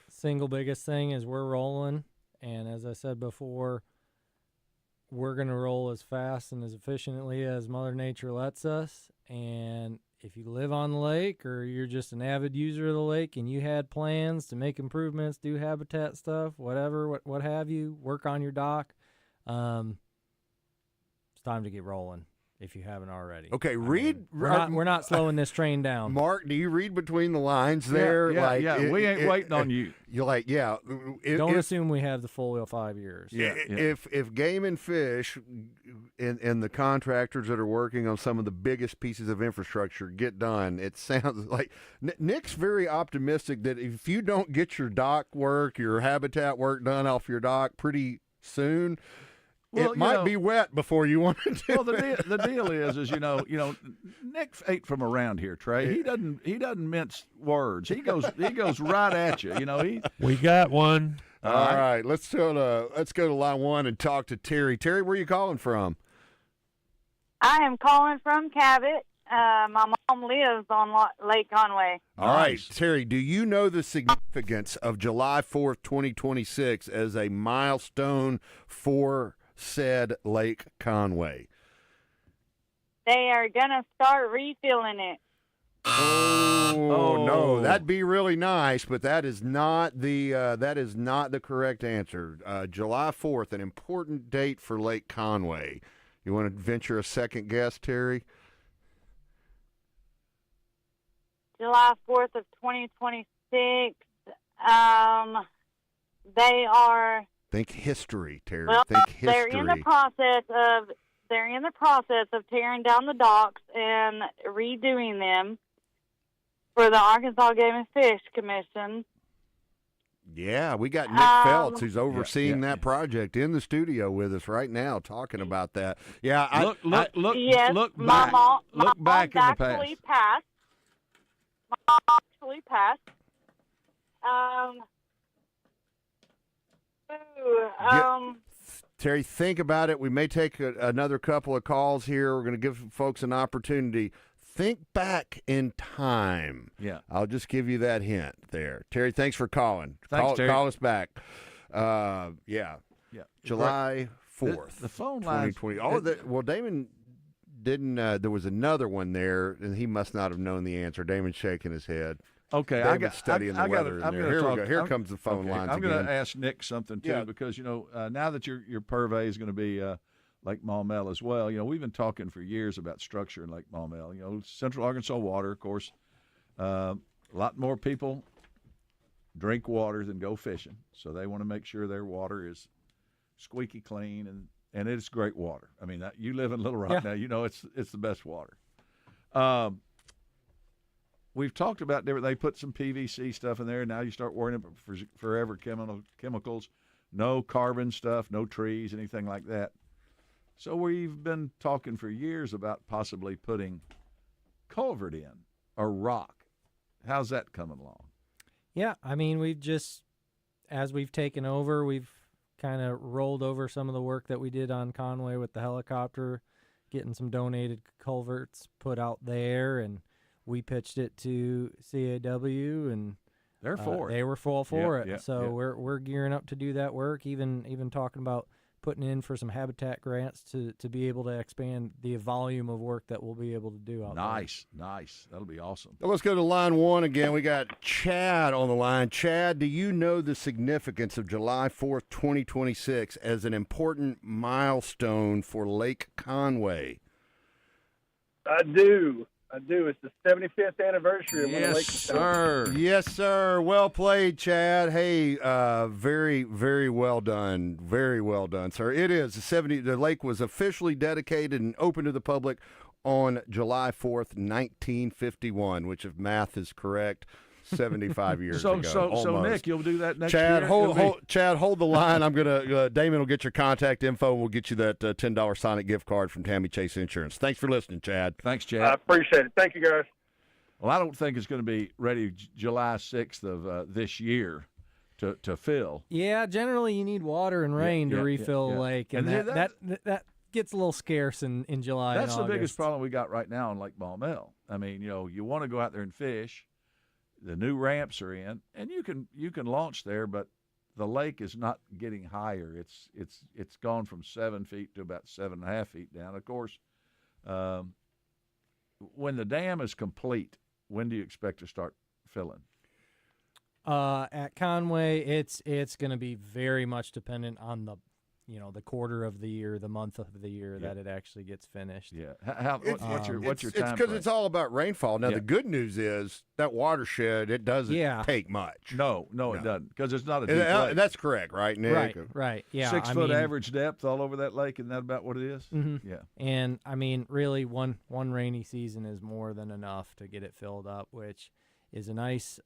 Single biggest thing is we're rolling, and as I said before, we're going to roll as fast and as efficiently as Mother Nature lets us. And if you live on the lake or you're just an avid user of the lake and you had plans to make improvements, do habitat stuff, whatever, what have you, work on your dock, it's time to get rolling. If you haven't already. Okay, read. We're not slowing this train down. Mark, do you read between the lines there? We ain't waiting on you. You're like, don't assume we have the full 5 years. If Game and Fish and the contractors that are working on some of the biggest pieces of infrastructure get done, it sounds like Nick's very optimistic that if you don't get your dock work, your habitat work done off your dock pretty soon, it might be wet before you want to do it. Well, the deal is Nick ain't from around here, Trey. He doesn't mince words. He goes right at you. We got one. All right, let's go to line one and talk to Terry. Terry, where are you calling from? I am calling from Cabot. My mom lives on Lake Conway. All right, Terry, do you know the significance of July 4th, 2026 as a milestone for said Lake Conway? They are gonna start refilling it. Oh no, that'd be really nice, but that is not the correct answer. July 4th, an important date for Lake Conway. You want to venture a second guess, Terry? July 4th of 2026. They are. Think history, Terry. Well, Think history. They're in the process of tearing down the docks and redoing them for the Arkansas Game and Fish Commission. Yeah, we got Nick Feltz, who's overseeing that project, in the studio with us right now, talking about that. Yeah, Yes, look my back. mom, Look back in the actually past. passed. My mom actually passed. Terry, think about it. We may take another couple of calls here. We're going to give folks an opportunity. Think back in time. Yeah. I'll just give you that hint there. Terry, thanks for calling. Thanks, Terry. Call us back. Yeah. July 4th. The phone lines. 2020. Well, Damon didn't. There was another one there, and he must not have known the answer. Damon's shaking his head. Okay, Damon's studying the weather. Here we go. Here comes the phone lines I'm again. going to ask Nick something, too, because, now that your purvey is going to be Lake Maumelle as well, we've been talking for years about structure in Lake Maumelle. Central Arkansas water, of course, a lot more people drink water than go fishing, so they want to make sure their water is squeaky clean, and it's great water. I mean, you live in Little Rock now, it's the best water. We've talked about they put some PVC stuff in there, and now you start worrying about forever chemicals, no carbon stuff, no trees, anything like that. So we've been talking for years about possibly putting culvert in or rock. How's that coming along? Yeah, I mean, as we've taken over, we've kind of rolled over some of the work that we did on Conway with the helicopter, getting some donated culverts put out there, and we pitched it to CAW, and they're for it. They were full for it. Yeah, so we're gearing up to do that work. Even talking about putting in for some habitat grants to be able to expand the volume of work that we'll be able to do out there. Nice. That'll be awesome. Well, let's go to line one again. We got Chad on the line. Chad, do you know the significance of July 4th, 2026 as an important milestone for Lake Conway? I do. It's the 75th anniversary of when the lake was sir. Yes, sir. Well played, Chad. Hey, very, very well done. Very well done, sir. It is. The lake was officially dedicated and open to the public on July 4th, 1951, which, if math is correct, 75 years ago. So Nick, you'll do that next Chad, year? Chad, hold the line. I'm gonna. Damon will get your contact info, and we'll get you that $10 Sonic gift card from Tammy Chase Insurance. Thanks for listening, Chad. Thanks, Chad. I appreciate it. Thank you, guys. Well, I don't think it's going to be ready July 6th of this year to fill. Yeah, generally you need water and rain to refill a lake, and that gets a little scarce in July. That's and the August. biggest problem we got right now in Lake Maumelle. I mean, you want to go out there and fish. The new ramps are in, and you can launch there, but the lake is not getting higher. It's gone from 7 feet to about 7.5 feet down. Of course, when the dam is complete, when do you expect to start filling? At Conway, it's going to be very much dependent on the quarter of the year, the month of the year that it actually gets finished. Yeah. What's your time? It's because it's all about rainfall. Now, the good news is that watershed, it doesn't take much. No, it doesn't, because it's not a deep lake. That's correct, right, Nick? Right. Yeah. 6 foot average depth all over that lake, isn't that about what it is? Mm-hmm. Yeah. And, I mean, really, one rainy season is more than enough to get it filled up, which is a nice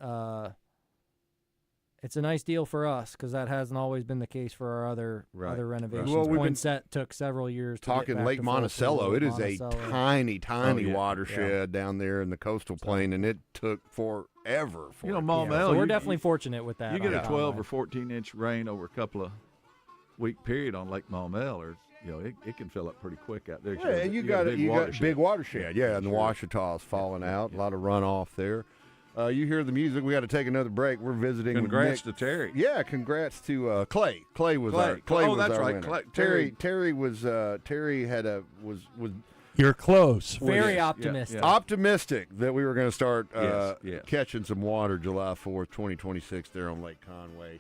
it's a nice deal for us, because that hasn't always been the case for our other renovations. Well, we've Poinsett took several years to talking get back Lake to Monticello. It is a tiny watershed down there in the coastal plain, and it took forever. Maumelle, so we're definitely fortunate with that. You get a 12 or 14 inch rain over a couple of week period on Lake Maumelle, or it can fill up pretty quick out there. Yeah, and you got big watershed. Yeah, and the Ouachita's falling out. A lot of runoff there. You hear the music. We got to take another break. We're visiting. Congrats with to Terry. Yeah, congrats to Clay. Clay was our winner. Terry was You're close. Very optimistic. Optimistic that we were going to start catching some water July 4th, 2026 there on Lake Conway.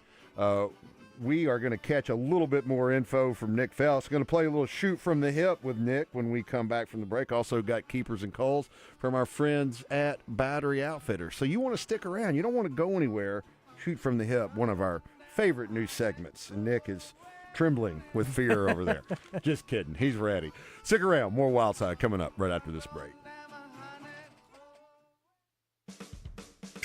We are going to catch a little bit more info from Nick Feltz. Going to play a little shoot from the hip with Nick when we come back from the break. Also got Keepers and Coals from our friends at Battery Outfitters. So you want to stick around. You don't want to go anywhere. Shoot from the hip, one of our favorite new segments. And Nick is trembling with fear over there. Just kidding. He's ready. Stick around. More Wildside coming up right after this break.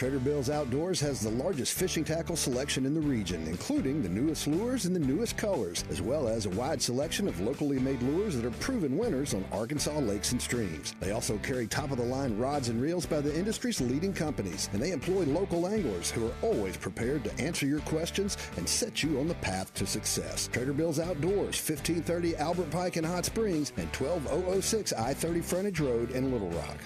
Trader Bill's Outdoors has the largest fishing tackle selection in the region, including the newest lures and the newest colors, as well as a wide selection of locally made lures that are proven winners on Arkansas lakes and streams. They also carry top-of-the-line rods and reels by the industry's leading companies, and they employ local anglers who are always prepared to answer your questions and set you on the path to success. Trader Bill's Outdoors, 1530 Albert Pike in Hot Springs and 12006 I-30 Frontage Road in Little Rock.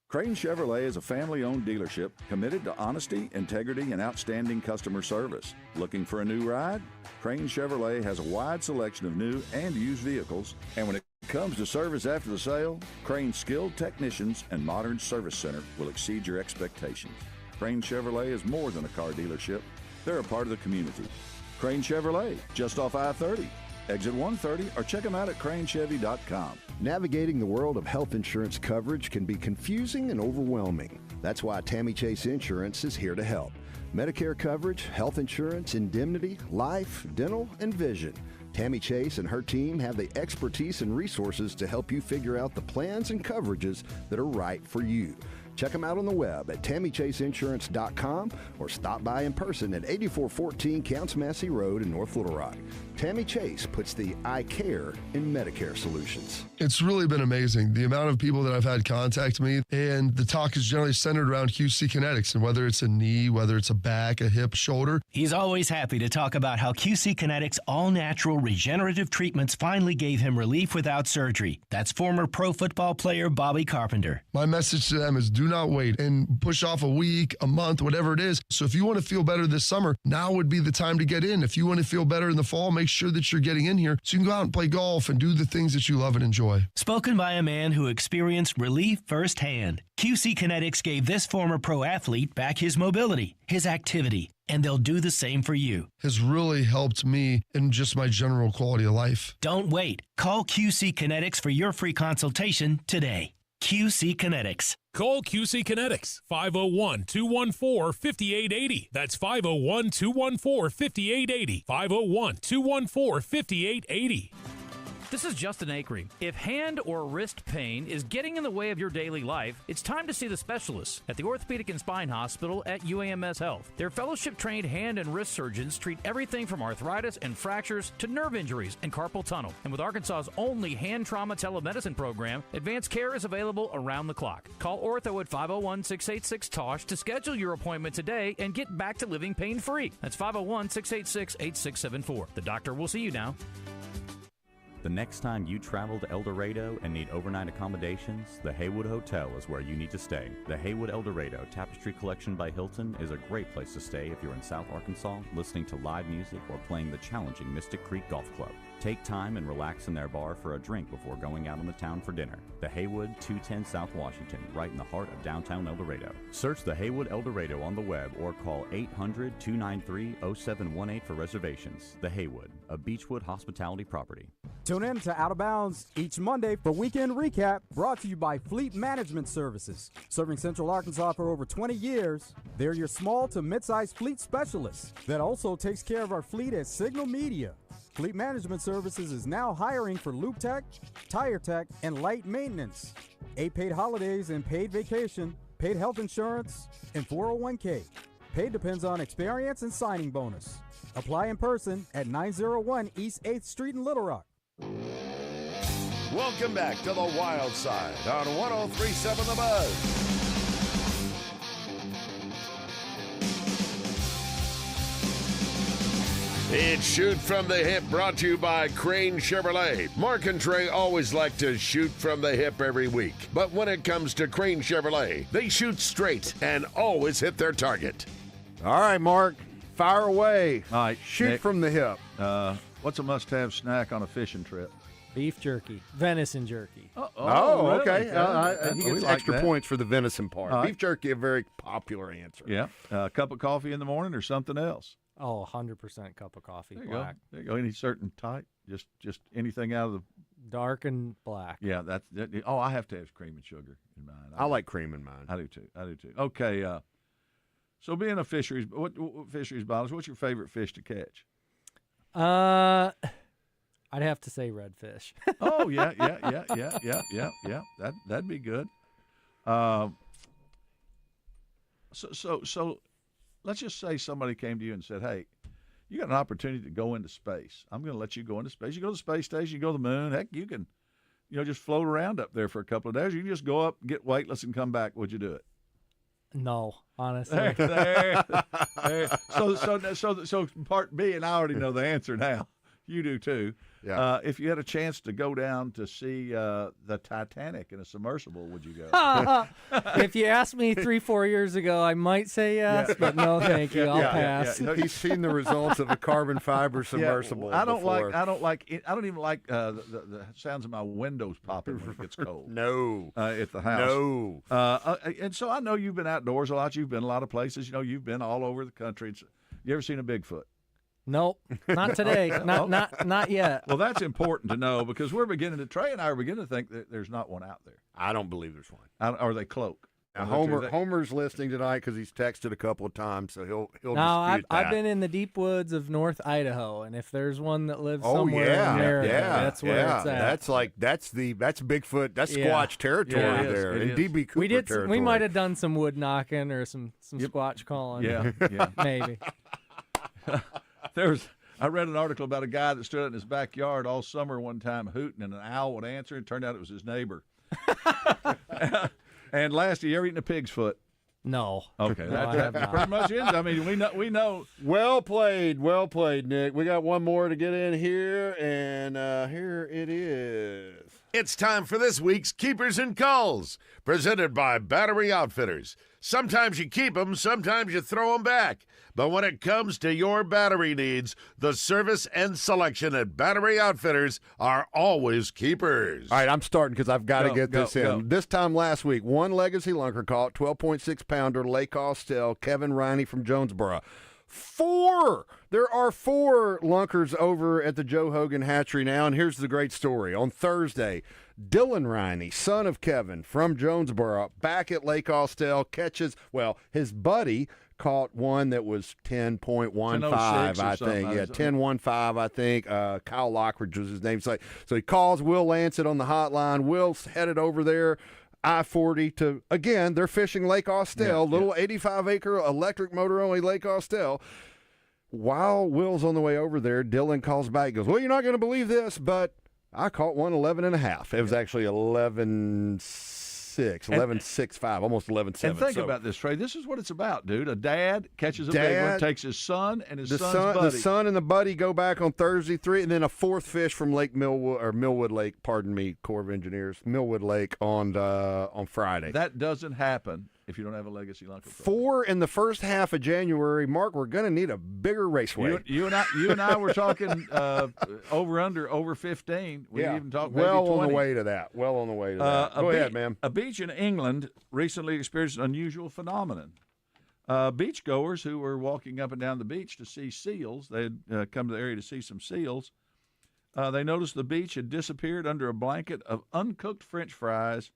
Crane Chevrolet is a family-owned dealership committed to honesty, integrity, and outstanding customer service. Looking for a new ride? Crane Chevrolet has a wide selection of new and used vehicles, and when it comes to service after the sale, Crane's skilled technicians and modern service center will exceed your expectations. Crane Chevrolet is more than a car dealership. They're a part of the community. Crane Chevrolet, just off I-30. Exit 130, or check them out at cranechevy.com. Navigating the world of health insurance coverage can be confusing and overwhelming. That's why Tammy Chase Insurance is here to help. Medicare coverage, health insurance, indemnity, life, dental, and vision. Tammy Chase and her team have the expertise and resources to help you figure out the plans and coverages that are right for you. Check them out on the web at TammyChaseInsurance.com or stop by in person at 8414 Counts Massey Road in North Little Rock. Tammy Chase puts the I care in Medicare solutions. It's really been amazing, the amount of people that I've had contact me, and the talk is generally centered around QC Kinetics, and whether it's a knee, whether it's a back, a hip, shoulder. He's always happy to talk about how QC Kinetics all-natural regenerative treatments finally gave him relief without surgery. That's former pro football player Bobby Carpenter. My message to them is do not wait and push off a week, a month, whatever it is. So if you want to feel better this summer, now would be the time to get in. If you want to feel better in the fall, make sure that you're getting in here so you can go out and play golf and do the things that you love and enjoy. Spoken by a man who experienced relief firsthand. QC Kinetics gave this former pro athlete back his mobility, his activity, and they'll do the same for you. Has really helped me in just my general quality of life. Don't wait. Call QC Kinetics for your free consultation today. QC Kinetics. Call QC Kinetics, 501-214-5880. That's 501-214-5880. 501-214-5880. This is Justin Acree. If hand or wrist pain is getting in the way of your daily life, it's time to see the specialists at the Orthopedic and Spine Hospital at UAMS Health. Their fellowship-trained hand and wrist surgeons treat everything from arthritis and fractures to nerve injuries and carpal tunnel. And with Arkansas's only hand trauma telemedicine program, advanced care is available around the clock. Call Ortho at 501-686-TOSH to schedule your appointment today and get back to living pain-free. That's 501-686-8674. The doctor will see you now. The next time you travel to El Dorado and need overnight accommodations, the Haywood Hotel is where you need to stay. The Haywood El Dorado Tapestry Collection by Hilton is a great place to stay if you're in South Arkansas, listening to live music or playing the challenging Mystic Creek Golf Club. Take time and relax in their bar for a drink before going out on the town for dinner. The Haywood, 210 South Washington, right in the heart of downtown El Dorado. Search the Haywood El Dorado on the web or call 800-293-0718 for reservations. The Haywood, a Beechwood hospitality property. Tune in to Out of Bounds each Monday for Weekend Recap, brought to you by Fleet Management Services. Serving Central Arkansas for over 20 years, they're your small to mid-sized fleet specialists that also takes care of our fleet at Signal Media. Fleet Management Services is now hiring for Loop Tech, Tire Tech, and Light Maintenance. 8 paid holidays and paid vacation, paid health insurance, and 401k. Paid depends on experience and signing bonus. Apply in person at 901 East 8th Street in Little Rock. Welcome back to the Wild Side on 103.7 The Buzz. It's Shoot from the Hip, brought to you by Crane Chevrolet. Mark and Trey always like to shoot from the hip every week. But when it comes to Crane Chevrolet, they shoot straight and always hit their target. All right, Mark, fire away. All right, shoot Nick, from the hip. What's a must-have snack on a fishing trip? Beef jerky. Venison jerky. Oh, really? okay. He gets like extra that. points for the venison part. All right. Beef jerky, a very popular answer. Yeah. A cup of coffee in the morning or something else? Oh, 100% cup of coffee. There you Black. go. There you go. Any certain type? Just anything out of the Dark and black. Yeah, that. Oh, I have to have cream and sugar in mine. I like cream in mine. I do too. Okay. So being a fisheries, what fisheries biologist? What's your favorite fish to catch? I'd have to say redfish. Oh yeah. That'd be good. So let's just say somebody came to you and said, hey, you got an opportunity to go into space. I'm going to let you go into space. You go to the space station, you go to the moon. Heck, you can, just float around up there for a couple of days. You can just go up, get weightless, and come back. Would you do it? No, honestly. There. So part B, and I already know the answer now. You do too. Yeah. If you had a chance to go down to see the Titanic in a submersible, would you go? If you asked me 3-4 years ago, I might say yes, but no, thank you. I'll pass. He's seen the results of a carbon fiber submersible. I don't before. I don't even like the sounds of my windows popping when it gets cold. No. At the house. No. And so I know you've been outdoors a lot. You've been a lot of places. You've been all over the country. You ever seen a Bigfoot? Nope, not today. Not yet. Well, that's important to know because Trey and I are beginning to think that there's not one out there. I don't believe there's one. Or they cloak. Now, Homer's listening tonight because he's texted a couple of times, so he'll dispute that. I've been in the deep woods of North Idaho, and if there's one that lives somewhere in America, that's where it's at. That's Bigfoot. That's Squatch territory there, and DB Cooper territory. We might have done some wood knocking or some Squatch calling. Yeah, maybe. I read an article about a guy that stood in his backyard all summer one time hooting, and an owl would answer, and it turned out it was his neighbor. And last, you ever eaten a pig's foot? No. Okay, no, that pretty much ends. I mean, we know. Well played, Nick. We got one more to get in here, and here it is. It's time for this week's Keepers and Calls, presented by Battery Outfitters. Sometimes you keep them, sometimes you throw them back. But when it comes to your battery needs, the service and selection at Battery Outfitters are always keepers. All right, I'm starting because I've got to get this in. Go. This time last week, one Legacy Lunker caught 12.6-pounder Lake Austell, Kevin Riney from Jonesboro. There are 4 lunkers over at the Joe Hogan Hatchery now, and here's the great story. On Thursday, Dylan Riney, son of Kevin from Jonesboro, back at Lake Austell, catches, his buddy caught one that was 10.15, I think. Yeah, 10.15, I think. Kyle Lockridge was his name. So he calls Will Lancet on the hotline. Will's headed over there. I-40 to, again, they're fishing Lake Austell, little 85-acre electric motor-only Lake Austell. While Will's on the way over there, Dylan calls back and goes, well, you're not going to believe this, but I caught one 11.5. It was actually 11.6, 11.65, almost 11.7. And think about this, Trey. This is what it's about, dude. A dad catches a big one, takes his son and his son's buddy. The son and the buddy go back on Thursday, 3, and then a 4th fish from Millwood Lake, Corps of Engineers, Millwood Lake on Friday. That doesn't happen if you don't have a Legacy Lunker program. 4 in the first half of January. Mark, we're going to need a bigger raceway. You and I were talking over 15. We even talked maybe 20. On the way to that. Go ahead, ma'am. A beach in England recently experienced an unusual phenomenon. Beachgoers who were walking up and down the beach to see seals, they had come to the area to see some seals, they noticed the beach had disappeared under a blanket of uncooked French fries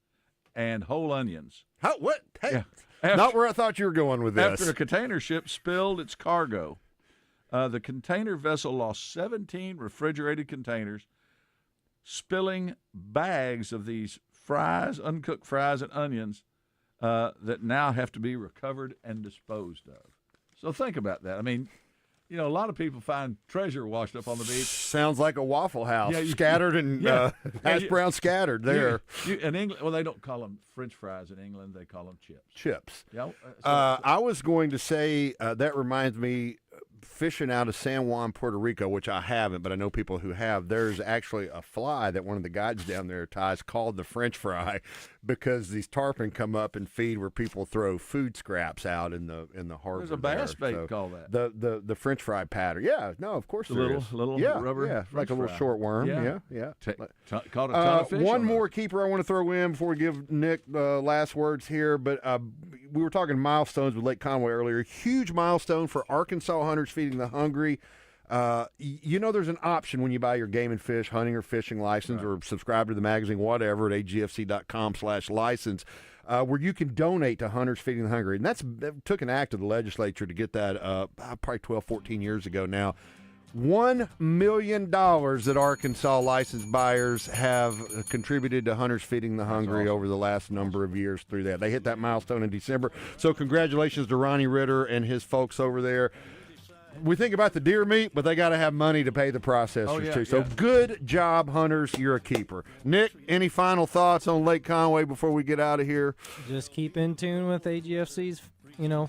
and whole onions. What? Hey, not where I thought you were going with this. After a container ship spilled its cargo, the container vessel lost 17 refrigerated containers, spilling bags of these fries, uncooked fries and onions that now have to be recovered and disposed of. So think about that. I mean, a lot of people find treasure washed up on the beach. Sounds like a Waffle House, scattered and hash brown scattered there. In England, they don't call them French fries in England. They call them chips. Yeah. I was going to say that reminds me, fishing out of San Juan, Puerto Rico, which I haven't, but I know people who have. There's actually a fly that one of the guides down there ties called the French fry, because these tarpon come up and feed where people throw food scraps out in the harbor. There's a bass bait called that. The French fry pattern. Yeah, no, of course there is. Little rubber. Like a little short worm. Yeah. Caught a ton of fish. One more keeper I want to throw in before we give Nick last words here, but we were talking milestones with Lake Conway earlier. Huge milestone for Arkansas hunters feeding the hungry. There's an option when you buy your game and fish, hunting or fishing license, or subscribe to the magazine, whatever, at agfc.com/license, where you can donate to Hunters Feeding the Hungry. And that took an act of the legislature to get that probably 12, 14 years ago now. $1 million that Arkansas licensed buyers have contributed to Hunters Feeding the Hungry over the last number of years through that. They hit that milestone in December. So congratulations to Ronnie Ritter and his folks over there. We think about the deer meat, but they got to have money to pay the processors too. So good job, Hunters. You're a keeper. Nick, any final thoughts on Lake Conway before we get out of here? Just keep in tune with AGFC's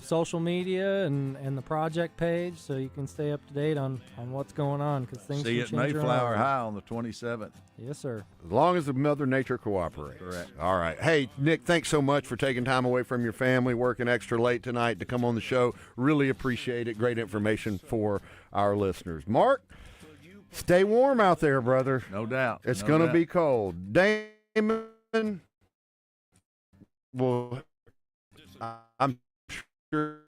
social media and the project page, so you can stay up to date on what's going on, because things see can it change Mayflower around. High on the 27th. Yes, sir. As long as the Mother Nature cooperates. Correct. All right. Hey, Nick, thanks so much for taking time away from your family, working extra late tonight to come on the show. Really appreciate it. Great information for our listeners. Mark, stay warm out there, brother. No doubt. It's going to be cold. Damon, well, I'm sure